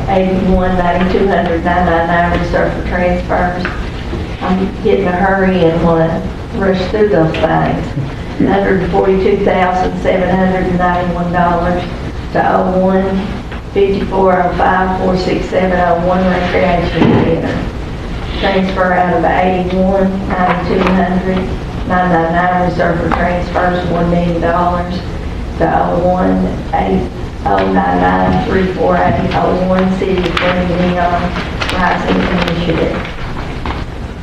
81, 9200, 999, reserve for transfers. I'm getting a hurry and want to rush through those things. $142,791. To 01, 5405, 46701, recreation center. Transfer out of 81, 9200, 999, reserve for transfers, $1 million. To 01, 8099, 348, 01, City of Green Neon Rising Initiative.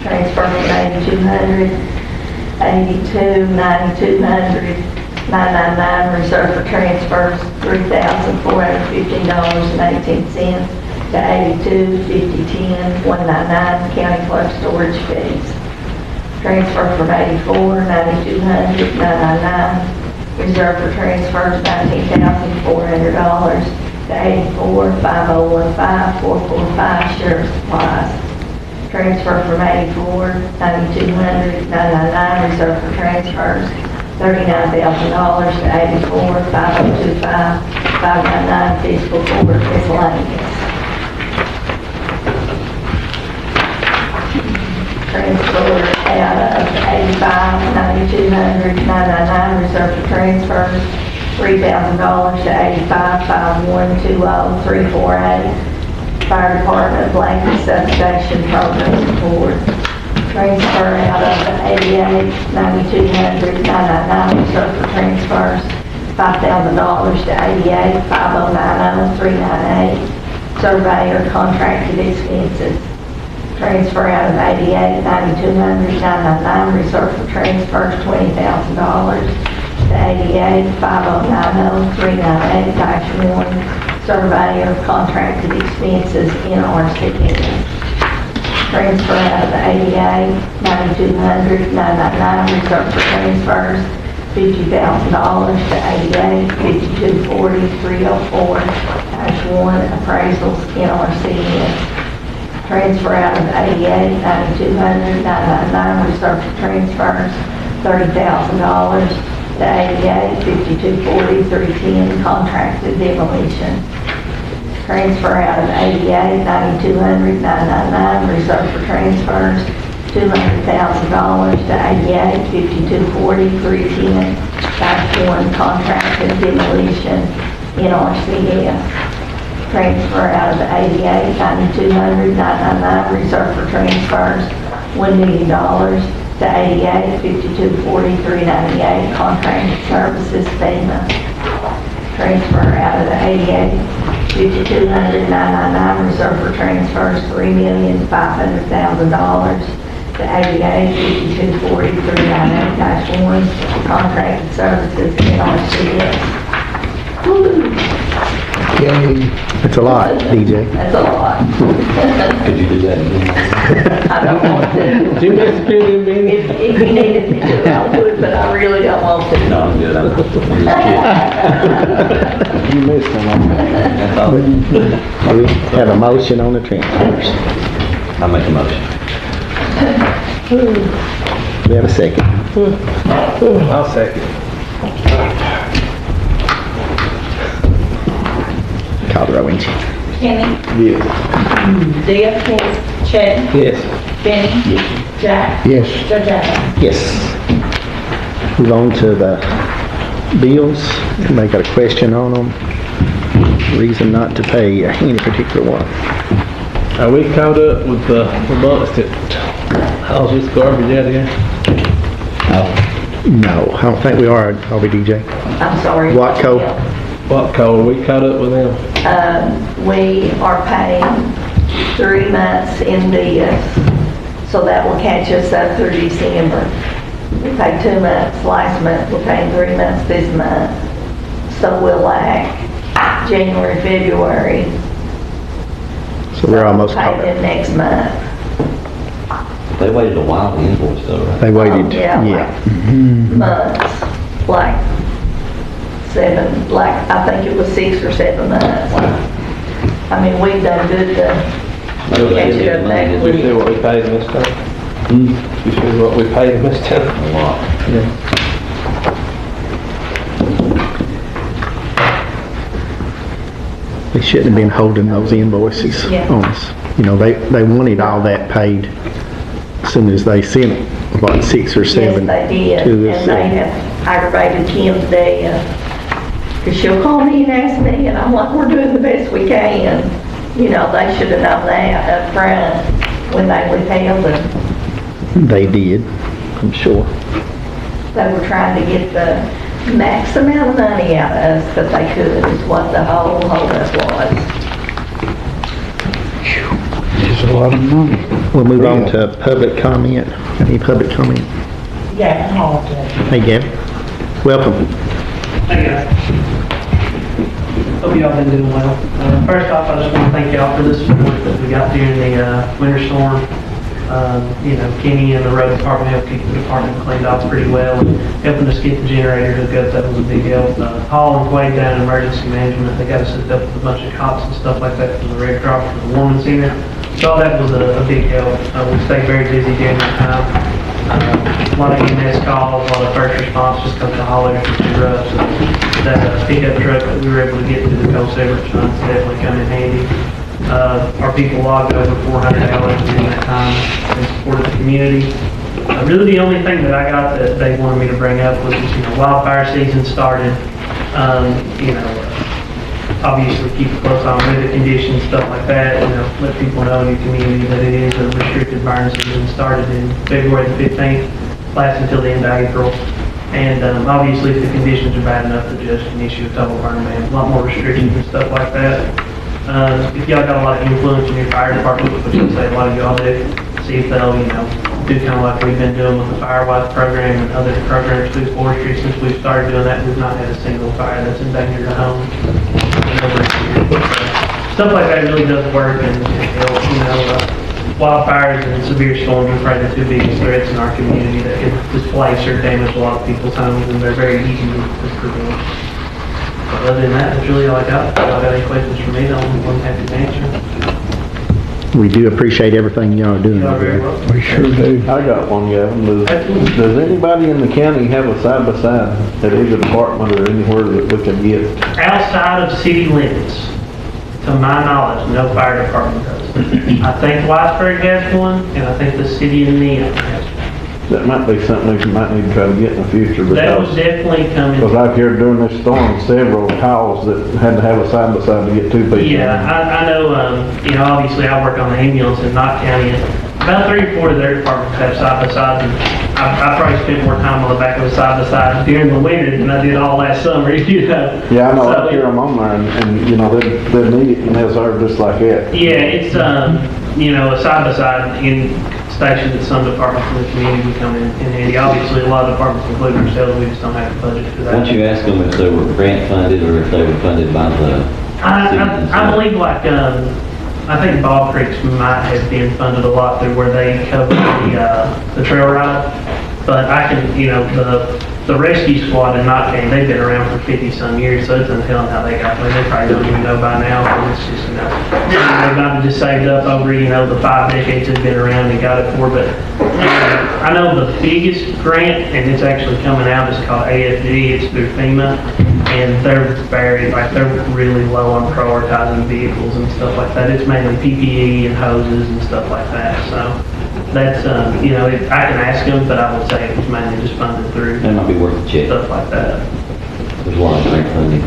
Transfer from 8200, 82, 9200, 999, reserve for transfers, $3,415.18. To 82, 5010, 199, county clerk storage fees. Transfer from 84, 9200, 999, reserve for transfers, $19,400. To 84, 5015, 445, sheriff supplies. Transfer from 84, 9200, 999, reserve for transfers, $39,000. To 84, 5025, 599, fiscal court miscellaneous. Transfer out of 85, 9200, 999, reserve for transfers, $3,000. To 85, 5120, 348, fire department blanket substation program support. Transfer out of 88, 9200, 999, reserve for transfers, $5,000. To 88, 5090, 398, surveyor contracted expenses. Transfer out of 88, 9200, 999, reserve for transfers, $20,000. To 88, 5090, 398-1, surveyor contracted expenses, NRCS. Transfer out of 88, 9200, 999, reserve for transfers, $50,000. To 88, 5240, 304-1, appraisals, NRCS. Transfer out of 88, 9200, 999, reserve for transfers, $30,000. To 88, 5240, 310, contracted demolition. Transfer out of 88, 9200, 999, reserve for transfers, $200,000. To 88, 5240, 310-1, contracted demolition, NRCS. Transfer out of 88, 9200, 999, reserve for transfers, $1 million. To The 88, 5240, 398, contracted services FEMA. Transfer out of the 88, 5200, 999, reserved for transfers, $3,500,000. The 88, 5240, 398-1, contracted services NRCS. Woo! It's a lot, DJ. That's a lot. Could you do that again? I don't want to. Did you miss a few, Benny? If you needed me to, I would, but I really don't want to. No, I'm good. I'm just kidding. You missed one. That's all. We have a motion on the transfers. I make a motion. We have a second. I'll second. Call the roll, ain't you? Kenny? Yes. Deb? Chad? Yes. Benny? Jack? Yes. Judge Adams? Yes. Move on to the bills. Anybody got a question on them? Reason not to pay any particular one? Are we caught up with the months that how's this garbage out here? No, I don't think we are, are we, DJ? I'm sorry. Watco? What call? Are we caught up with them? We are paying 3 months in this, so that will catch us up through December. We paid 2 months last month, we're paying 3 months this month. So we'll lack January, February. So we're almost Pay caught them up. next month. They waited a while to invoice though, right? They waited, Yeah, yeah. Months, like 7, like, I think it was 6 or 7 months. I mean, we've done good to catch it up back You with. see what we paid them this time? You see what we paid them this time? A lot. They shouldn't have been holding those invoices Yeah. on us. You know, they wanted all that paid as soon as they sent it, about 6 or 7 Yes, they did, to us. and they have aggravated Kim today, because she'll call me and ask me, and I'm like, we're doing the best we can. You know, they should have known that up front when they withheld it. They did, I'm sure. They were trying to get the max amount of money out of us that they could, is what the whole holdup was. It's a lot of money. We'll move on to public comment. Any public comment? Yeah, all of it. Hey, Gavin. Welcome. Hey guys. Hope y'all been doing well. First off, I just want to thank y'all for the support that we got during the winter storm. You know, Kenny and the road department helped keep the department cleaned off pretty well and helping us get the generator hooked up. That was a big help. Paul and Quade down in emergency management, they got us hooked up with a bunch of cots and stuff like that from the Red Cross for the Women's Center. So all that was a big help. We stayed very busy during that time. A lot of EMS calls, a lot of first response just comes to holler if it's too rough. So that pickup truck that we were able to get to the coal severance funds definitely come in handy. Our people logged over 400 hours during that time in support of the community. Really the only thing that I got that they wanted me to bring up was, you know, wildfire season started. You know, obviously keep a close eye on weather conditions, stuff like that. You know, let people know in your community that it is a restricted burn season. Started in February the 15th, lasts until the end of April. And obviously if the conditions are bad enough, the judge can issue a total burn ban. A lot more restrictions and stuff like that. If y'all got a lot of influence in your fire department, which I'd say a lot of y'all do, see if they'll, you know, do kind of like we've been doing with the Firewise program and other programs through forestry. Since we've started doing that, we've not had a single fire that's endangered a home. Stuff like that really does work and help, you know. Wildfires and severe storms are probably the 2 biggest threats in our community that can displace or damage a lot of people's homes, and they're very easy to prevent. Other than that, that's really all I got. If y'all got any questions for me, I'm happy to answer. We do appreciate everything y'all are doing Y'all over very there. welcome. We sure do. I got one, Gavin. Does anybody in the county have a side-by-side at either department or anywhere that we can get? Outside of city limits, to my knowledge, no fire department does. I think Whitesburg has one, and I think the city of Neon has one. That might be something we might need to try to get in the future That was definitely coming. because I've heard during this storm, several calls that had to have a side-by-side to get 2 people. Yeah, I know, you know, obviously I work on the ambulance in Knott County, and about 3 or 4 of their departments have side-by-sides, and I probably spent more time on the back of a side-by-side during the winter than I did all last summer, you know. Yeah, I know, So, I hear them on there, and, you know, they'll need it, and they'll serve just like that. yeah, it's, you know, a side-by-side in station that some departments in the community would come in handy. Obviously, a lot of departments, including ourselves, we just don't have the budget for Why that. don't you ask them if they were grant funded or if they were funded by the I believe like, I think Bob Creeks might have been funded a lot through where they covered the trail ride. But I can, you know, the rescue squad in Knott County, they've been around for 50-some years, so it's untelling how they got there. They probably don't even know by now, but it's just, you know, they might have just saved up over, you know, the 5 decades they've been around and got it for. But I know the biggest grant, and it's actually coming out, is called AFD, it's through FEMA. And they're they're really low on prioritizing vehicles and stuff like that. It's mainly PPE and hoses and stuff like that. So that's, you know, I can ask them, but I would say it was mainly just funded through That might be worth a check. stuff like that. There's a lot of grant funding.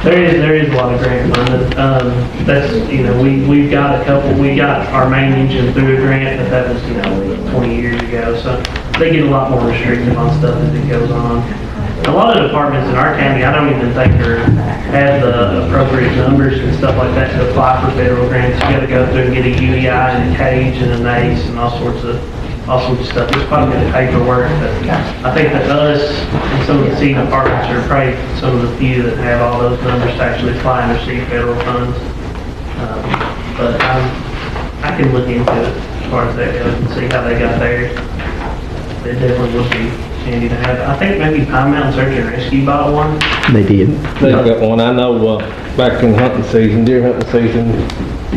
There is a lot of grant funding. That's, you know, we've got a couple, we got our main engine through a grant, but that was, you know, 20 years ago. So they get a lot more restrictive on stuff as it goes on. A lot of departments in our county, I don't even think have the appropriate numbers and stuff like that to apply for federal grants. You gotta go through and get a UEI and a cage and a NACE and all sorts of stuff. It's quite a bit of paperwork, but I think that us and some of the city departments are probably some of the few that have all those numbers to actually apply and receive federal funds. But I can look into it as far as that goes and see how they got theirs. It definitely would be handy to have. I think maybe Pine Mountain Search and Rescue bought one. They did. They got one, I know, back in hunting season, deer hunting season,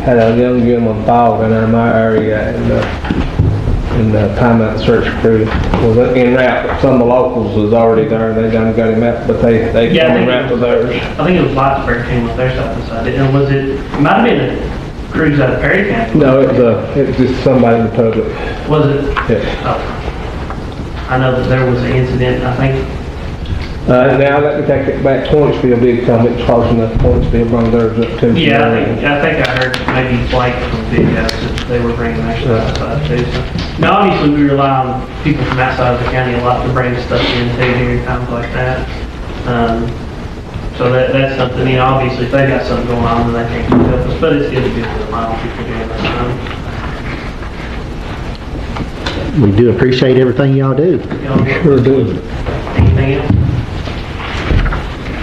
had a young gentleman bought in my area, and Pine Mountain Search Crew was en route, but some of the locals was already there, and they done got him out, but they came en route with theirs. I think it was Plattsburgh came with their side by side. And was it might have been a cruise out of Perry County. No, it was just somebody in the public. Was it? Yeah. Oh. I know that there was an incident, I think. Now let me take it back, Pointsville did come, it was close enough, Pointsville brought theirs up too. Yeah, I think I heard maybe Blake from Big House that they were bringing their stuff outside too. So, now obviously we rely on people from outside of the county a lot to bring stuff in too during times like that. So that's something, you know, obviously if they got something going on, then they can't help us, but it's good to get the mile people doing that. We do appreciate everything y'all do. Sure do. Anything else?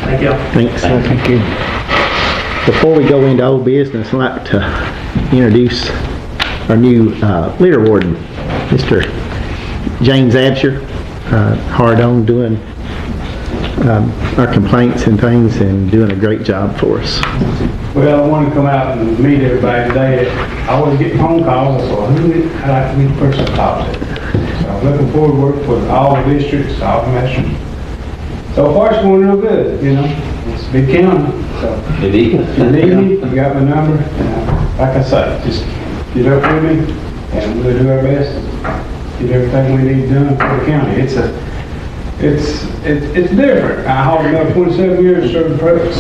Thank y'all. Thanks. Thank you. Before we go into old business, I'd like to introduce our new litter warden, Mr. James Absher, hard on doing our complaints and things and doing a great job for us. Well, I want to come out and meet everybody today. I always get phone calls, so I'd like to be the person to talk to. So I'm looking forward to working for all the districts, all the masters. So far, it's going real good, you know. It's a big county, so. It is. If you need me, you got my number. And, like I say, just get up with me, and we'll do our best to get everything we need done for the county. It's different. I hauled about 27 years,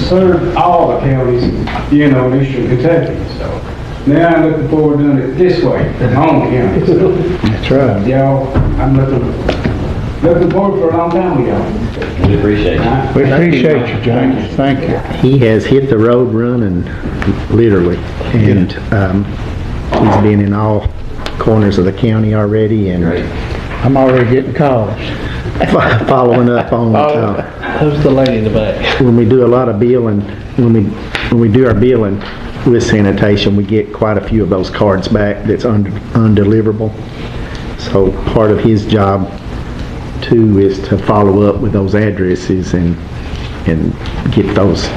served all the counties, you know, in eastern Kentucky. So now I'm looking forward to doing it this way, in my own county. So, That's right. y'all, I'm looking forward for a long time with y'all. We appreciate it. We appreciate you, James. Thank you. He has hit the road running, literally, and he's been in all corners of the county already, and Great. I'm already getting calls. following up on Who's the lady in the back? when we do a lot of billing, when we do our billing with sanitation, we get quite a few of those cards back that's undeliverable. So part of his job too is to follow up with those addresses and get those.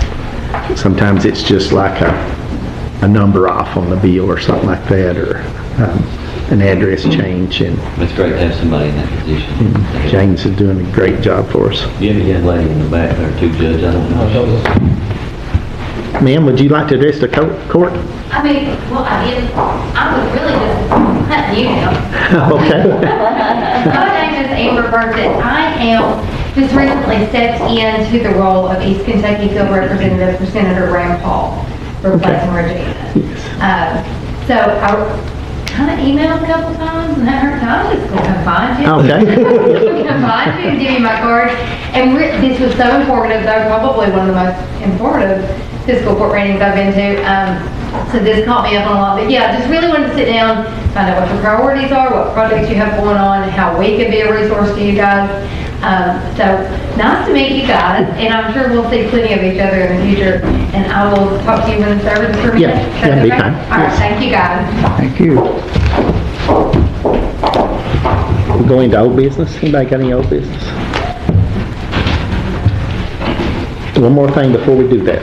Sometimes it's just like a number off on the bill or something like that, or an address change, and It's great to have somebody in that position. James is doing a great job for us. You have a young lady in the back there too, Judge, I don't know. Ma'am, would you like to address the court? I mean, well, I was really just hunting you now. Okay. My name is Amber Burton. I am just recently stepped into the role of East Kentucky Field Representative for Senator Rand Paul, replacing Regina. Yes. So kind of emailed a couple times and hadn't heard time. I'm just gonna come find you. Okay. Come find you and give you my card. And this was so informative, though, probably one of the most informative fiscal court readings I've been to. So this caught me up on a lot, but yeah, just really wanted to sit down, find out what your priorities are, what projects you have going on, and how we can be a resource to you guys. So nice to meet you guys, and I'm sure we'll see plenty of each other in the future, and I will talk to you when the service is permitted. Yeah, That's be okay? fine. All right, thank you guys. Thank you. We're going to old business. Anybody got any old business? One more thing before we do that.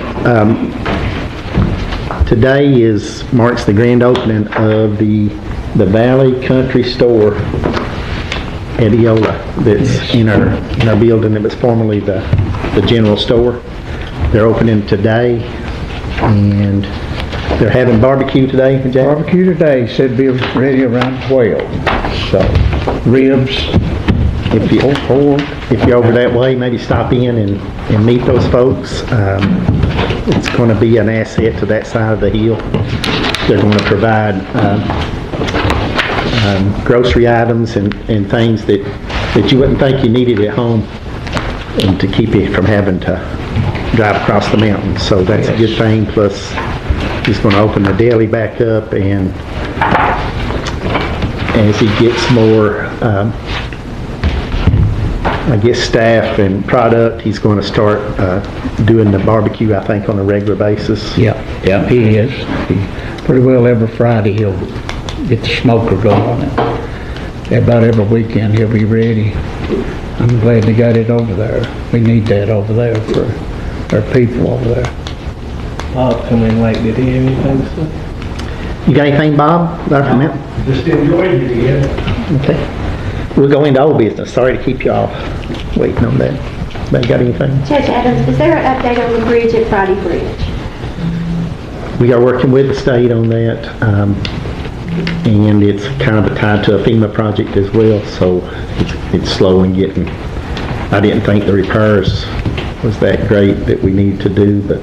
Today marks the grand opening of the Valley Country Store at Eola that's in our building that was formerly the general store. They're opening today, and they're having barbecue today, Jack? Barbecue today, said be ready around 12. So, ribs, If you're over that way, maybe stop in and meet those folks. It's going to be an asset to that side of the hill. They're going to provide grocery items and things that you wouldn't think you needed at home, and to keep you from having to drive across the mountains. So that's a good thing. Plus, he's going to open the deli back up, and as he gets more staff and product, he's going to start doing the barbecue, I think, on a regular basis. yeah, he is. He, pretty well every Friday he'll get the smoker going. And about every weekend he'll be ready. I'm glad they got it over there. We need that over there for our people over there. Bob come in late, did he have anything to say? You got anything, Bob? Just enjoying it again. Okay. We'll go into old business. Sorry to keep you all waiting on that. Anybody got anything? Judge Adams, is there an update on the bridge at Friday Bridge? We are working with the state on that, and it's kind of tied to a FEMA project as well, so it's slow in getting. I didn't think the repairs was that great that we need to do, but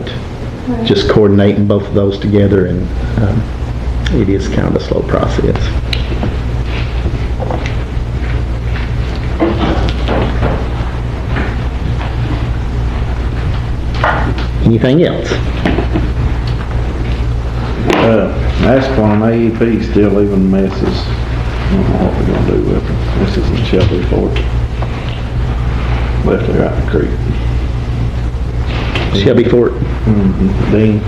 just coordinating both of those together, and it is kind of a slow process. Anything else? Asphalt on AEP still leaving messes. I don't know what we're gonna do with them. This is in Shelby Ford. Left there out in the creek. Shelby Fort. Dean.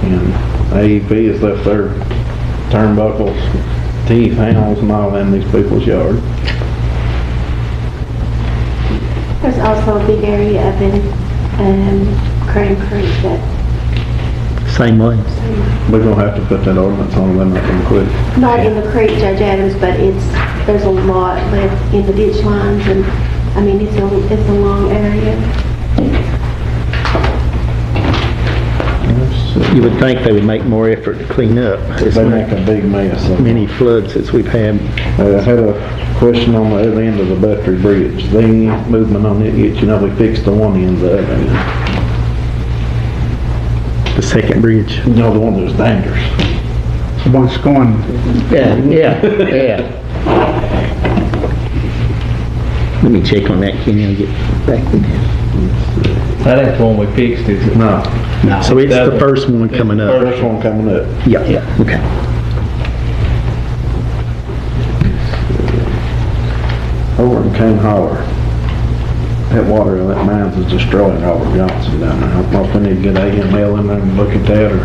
And AEP has left their turnbuckles, teeth, handles, and all in these people's yard. There's also a big area up in Crane Creek that, Same way. We're gonna have to put that ordinance on them up and quick. not in the creek, Judge Adams, but there's a lot left in the ditch lines, and, I mean, it's a long area. You would think they would make more effort to clean up. It's They make a big mess of it. many floods as we've had. I had a question on the other end of the Buttery Bridge. They ain't movement on it yet. You know, they fixed the one end, the other end. The second bridge. You know, the one that was dangerous. The one's going, yeah. Let me check on that, Kenny, I'll get back with you. That ain't the one we fixed, is it? No. So it's the first one coming up. First one coming up. Yeah, okay. Over in Cane Holler, that water in that mines is destroying Robert Johnson down there. I don't know if we need to get AML in there and look at that, or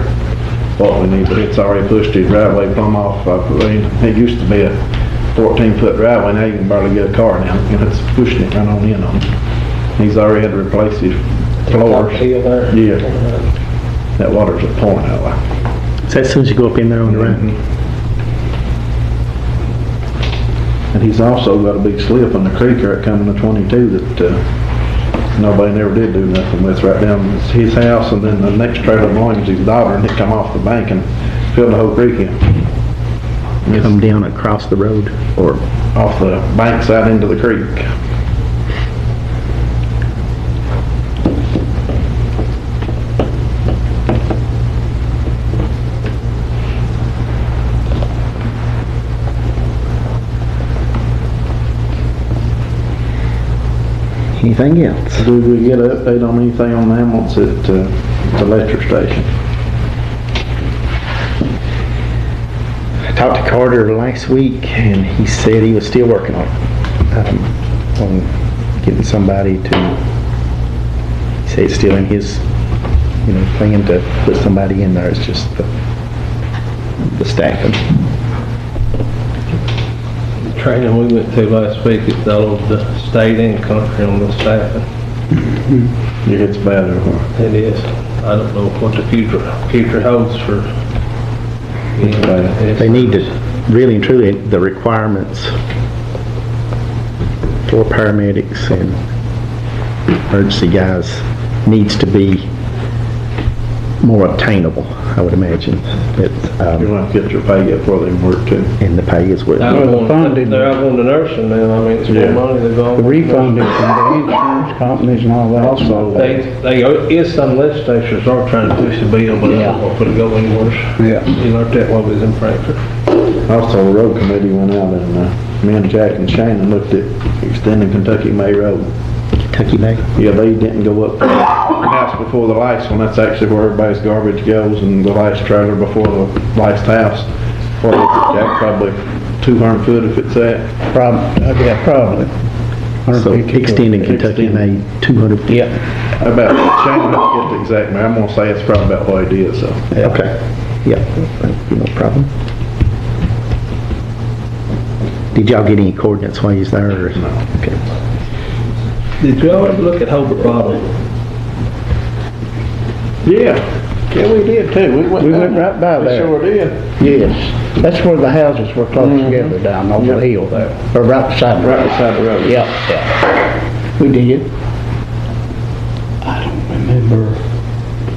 what we need, but it's already pushed his driveway plumb off. I mean, it used to be a 14-foot driveway, now you can barely get a car down, and it's pushing it right on in on him. He's already had to replace his floors. Yeah. That water's just pouring out like. So as soon as you go up in there on the right. And he's also got a big slip in the creek right coming to 22 that nobody never did do nothing with, right down his house, and then the next trailer belongs to his daughter, and it come off the bank and filled the whole creek in. Come down across the road. Or off the bank side into the creek. Anything else? Do we get an update on anything on the ambulance at the Letcher station? I talked to Carter last week, and he said he was still working on getting somebody to, he said it's still in his, plan to put somebody in there. It's just the staffing. The training we went to last week, it's all over the state and country on the staffing. It gets better. It is. I don't know what the future holds for. They need to, really and truly, the requirements for paramedics and emergency guys needs to be more obtainable, I would imagine. You're going to get your pay up where they work too. And the pay is what. They're out on the nursing now. I mean, it's more money they're going. The refunding from the insurance companies and all that. Also, They is some legislatures are trying to push the bill, but I don't want to go any worse. Yeah. You learned that while we was in Frankfurt. Also, the road committee went out and me and Jack and Shannon looked at extending Kentucky May Road. Kentucky May? Yeah, they didn't go up the house before the last one. That's actually where everybody's garbage goes, and the last trailer before the last house. Well, Jack, probably 200 foot if it's that. Probably. So extending Kentucky May 200 feet? Yeah. About, Shannon has to get the exact, I'm gonna say it's probably about what it is, so. Okay. Yeah, no problem. Did y'all get any coordinates while you was there? Or? No. Okay. Did you ever look at Hobart Bottom? Yeah, we did too. We went right by We there. sure did. Yes. That's where the houses were close together down over the hill there. Or right beside the road. Right beside the road. Yeah. We did. I don't remember.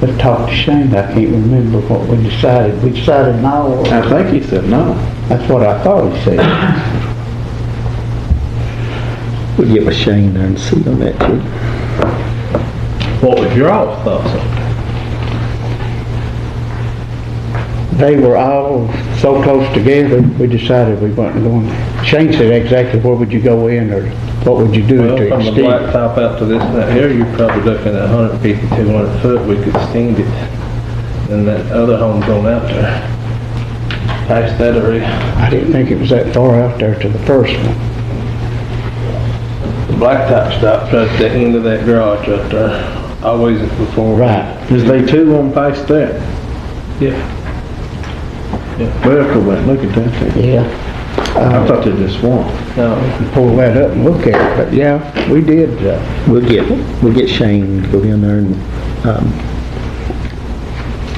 Let's talk to Shane. I can't remember what we decided. We decided no. Or I think he said no. that's what I thought he said. We'll get with Shane there and see on that too. What was your all's thoughts on it? They were all so close together, we decided we weren't going. Shane said exactly where would you go in or what would you do Well, to from the extend? blacktop out to this and that here, you're probably looking at 150, 200 foot, we could extend it. And that other home's on out there. Past that area. I didn't think it was that far out there to the first one. The blacktop stops right at the end of that garage right there. Always before. Right. Is they two on past that? Yeah. Well, go back and look at that thing. Yeah. I thought they just one. No. Pull that up and look at it, but yeah, we did. We'll get Shane to go down there and,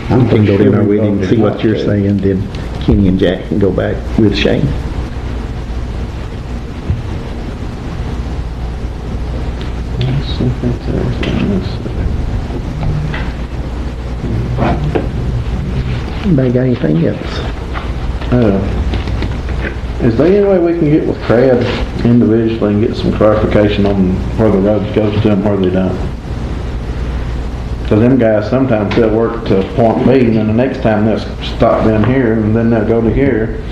I'm can go pretty down there sure we with him, voted see what not you're to. saying, then Kenny and Jack can go back with Shane. Let's see if that's everything. Let's see. Anybody got anything else? Is there any way we can get with Crab individually and get some clarification on where the road goes to and where they don't? Because them guys, sometimes they'll work to point B, and then the next time they'll stop down here, and then they'll go to here.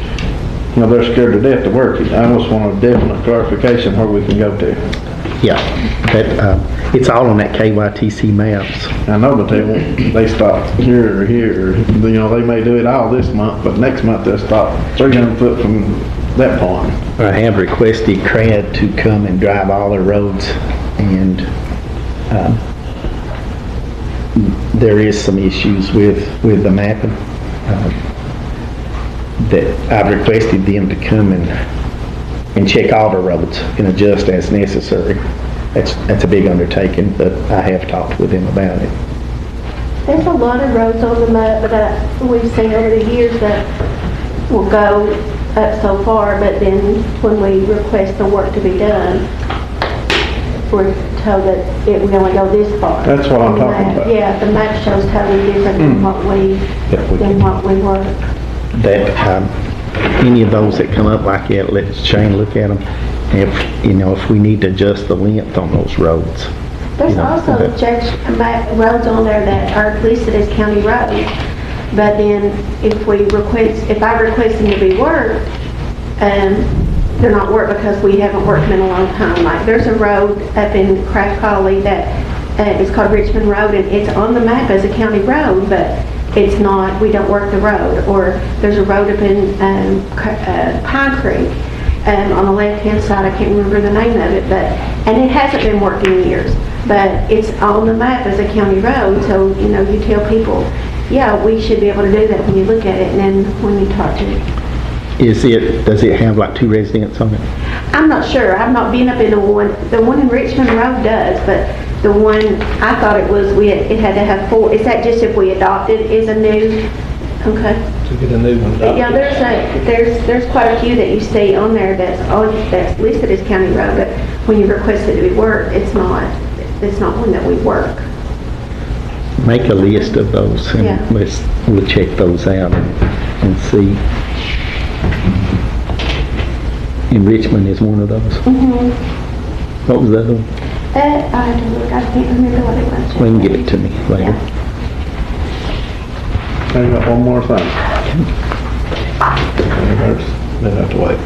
You know, they're scared to death to work. I just want a definite clarification where we can go to. Yeah, that, it's all on that KYTC maps. I know, but they stop here or here. You know, they may do it all this month, but next month they'll stop 300 foot from that point. I have requested CRAD to come and drive all their roads, and there is some issues with the mapping. That I've requested them to come and check all the roads and adjust as necessary. That's a big undertaking, but I have talked with them about it. There's a lot of roads on the map that we've seen over the years that will go up so far, but then when we request the work to be done, we're told that it will only go this far. That's what I'm On the talking map. about. Yeah, the map shows totally different than what we work. That any of those that come up like that, let Shane look at them. If we need to adjust the length on those roads. There's also roads on there that are listed as county roads, but then if I request them to be worked, they're not worked because we haven't worked them in a long time. Like, there's a road up in Craft Collie that it's called Richmond Road, and it's on the map as a county road, but it's not, we don't work the road. Or there's a road up in Pine Creek on the left-hand side, I can't remember the name of it, and it hasn't been worked in years, but it's on the map as a county road, so, you know, you tell people, yeah, we should be able to do that when you look at it, and then when you talk to it. Does it have like 2 residents on it? I'm not sure, I've not been up in the one in Richmond Road does, but the one, I thought it was, it had to have 4, is that just if we adopted is a new, okay? To get a new one. Yeah, there's quite a few that you see on there that's listed as county road, but when you request it to be worked, it's not one that we work. Make a list of those and Yeah. we'll check those out and see. And Richmond is one of those. Mm-hmm. What was the other one? I have to look, I can't remember what it was. Well, you can give it to me later. Yeah. I got one more thing. They have to wait.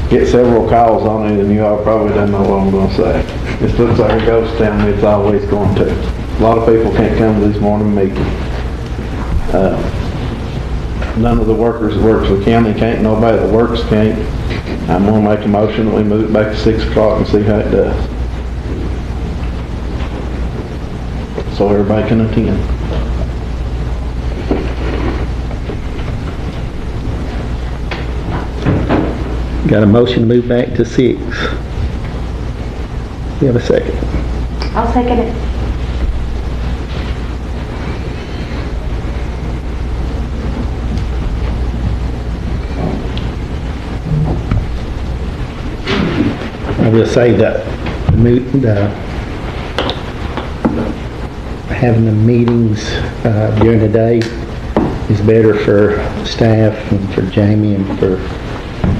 Get several calls on it and you all probably don't know what I'm gonna say. It looks like a ghost town, it's always going to. A lot of people can't come to these morning meetings. None of the workers that works for the county can't, nobody that works can't. I'm gonna make a motion that we move it back to 6 o'clock and see how it does. So everybody can attend. Got a motion to move back to 6. You have a second? I'll second it. I will say that having the meetings during the day is better for staff and for Jamie and for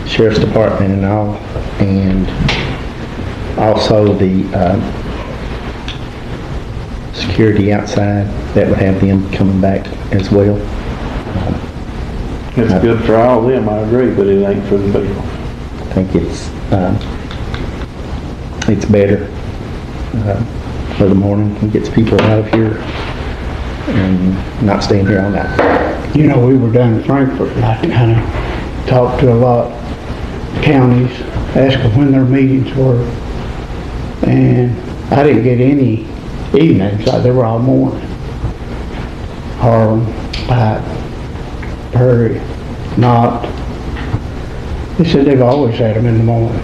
Sheriff's Department and all, and also the security outside, that would have them coming back as well. It's good for all of them, I agree, but it ain't for the people. I think it's better for the morning. It gets people out of here and not staying here all night. You know, we were down in Frankfurt, and I kind of talked to a lot of counties, asked them when their meetings were, and I didn't get any evenings, they were all morning. Harlem, Pike, Perry, Knott. They said they've always had them in the morning.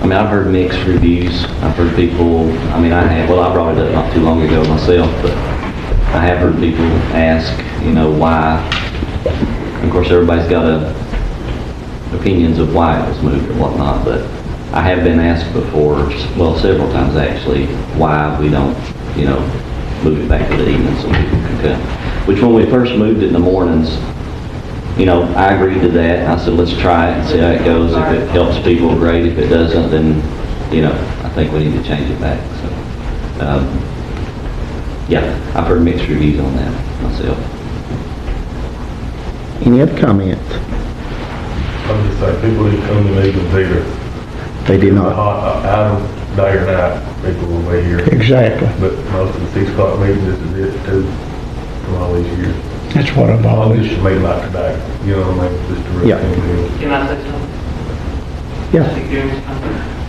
I mean, I've heard mixed reviews. I've heard people, I brought it up not too long ago myself, but I have heard people ask, why. Of course, everybody's got opinions of why it was moved or whatnot, but I have been asked before, well, several times actually, why we don't, move it back to the evening so people can come. Which when we first moved it in the mornings, I agreed to that. I said, let's try it and see how it goes. If it helps people, great. If it doesn't, then, I think we need to change it back. So, yeah, I've heard mixed reviews on that myself. Any other comments? I'm just saying, people didn't come to meetings either. They did not. Out of day or night, people will be here. Exactly. But most of the 6 o'clock meetings, this is it too, from all these years. That's what I've All always... this should be like today, you know what I mean? Just to really Yeah. come in. Can I say something? Yeah.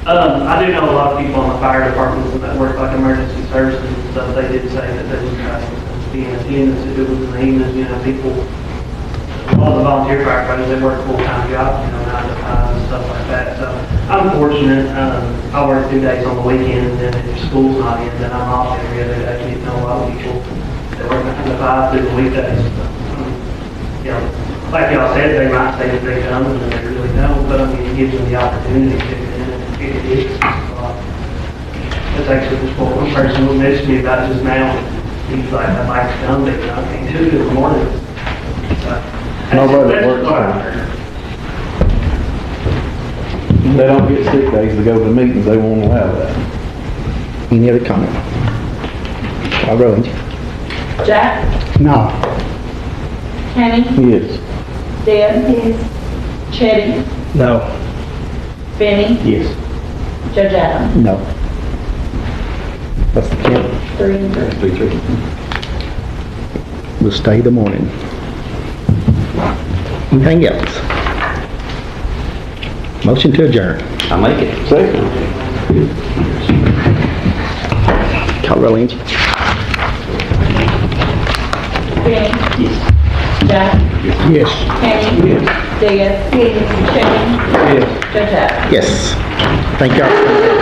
I do know a lot of people in the fire departments that work like emergency services and stuff, they did say that they would try to be in attendance if it was in the evenings, people, a lot of the volunteer firefighters, they work full-time jobs, 9 to 5 and stuff like that, so I'm fortunate, I work 2 days on the weekend, and then if school's not in, then I'm off every other day. You know, a lot of people that work 9 to 5 through the weekdays. Like y'all said, they might say that they come and then they really don't, but it gives them the opportunity to get in and get it is. That's actually just what one person who messaged me about just now. He's like, I'd like to come, but I can't do it in the morning. Nobody that works there. They don't get sick days to go to meetings, they won't allow that. Any other comment? I'll go. Jack? No. Kenny, Yes. Deb, Yes. Chetty, No. Benny, Yes. Judge Adams. No. What's the count? 3-3. We'll stay the morning. Anything else? Motion to adjourn. I make it. Second. Call roll, Angie. Benny, Yes. Jack, Yes. Kenny, Deb, Chetty, Yes. Judge Adams. Yes. Thank y'all.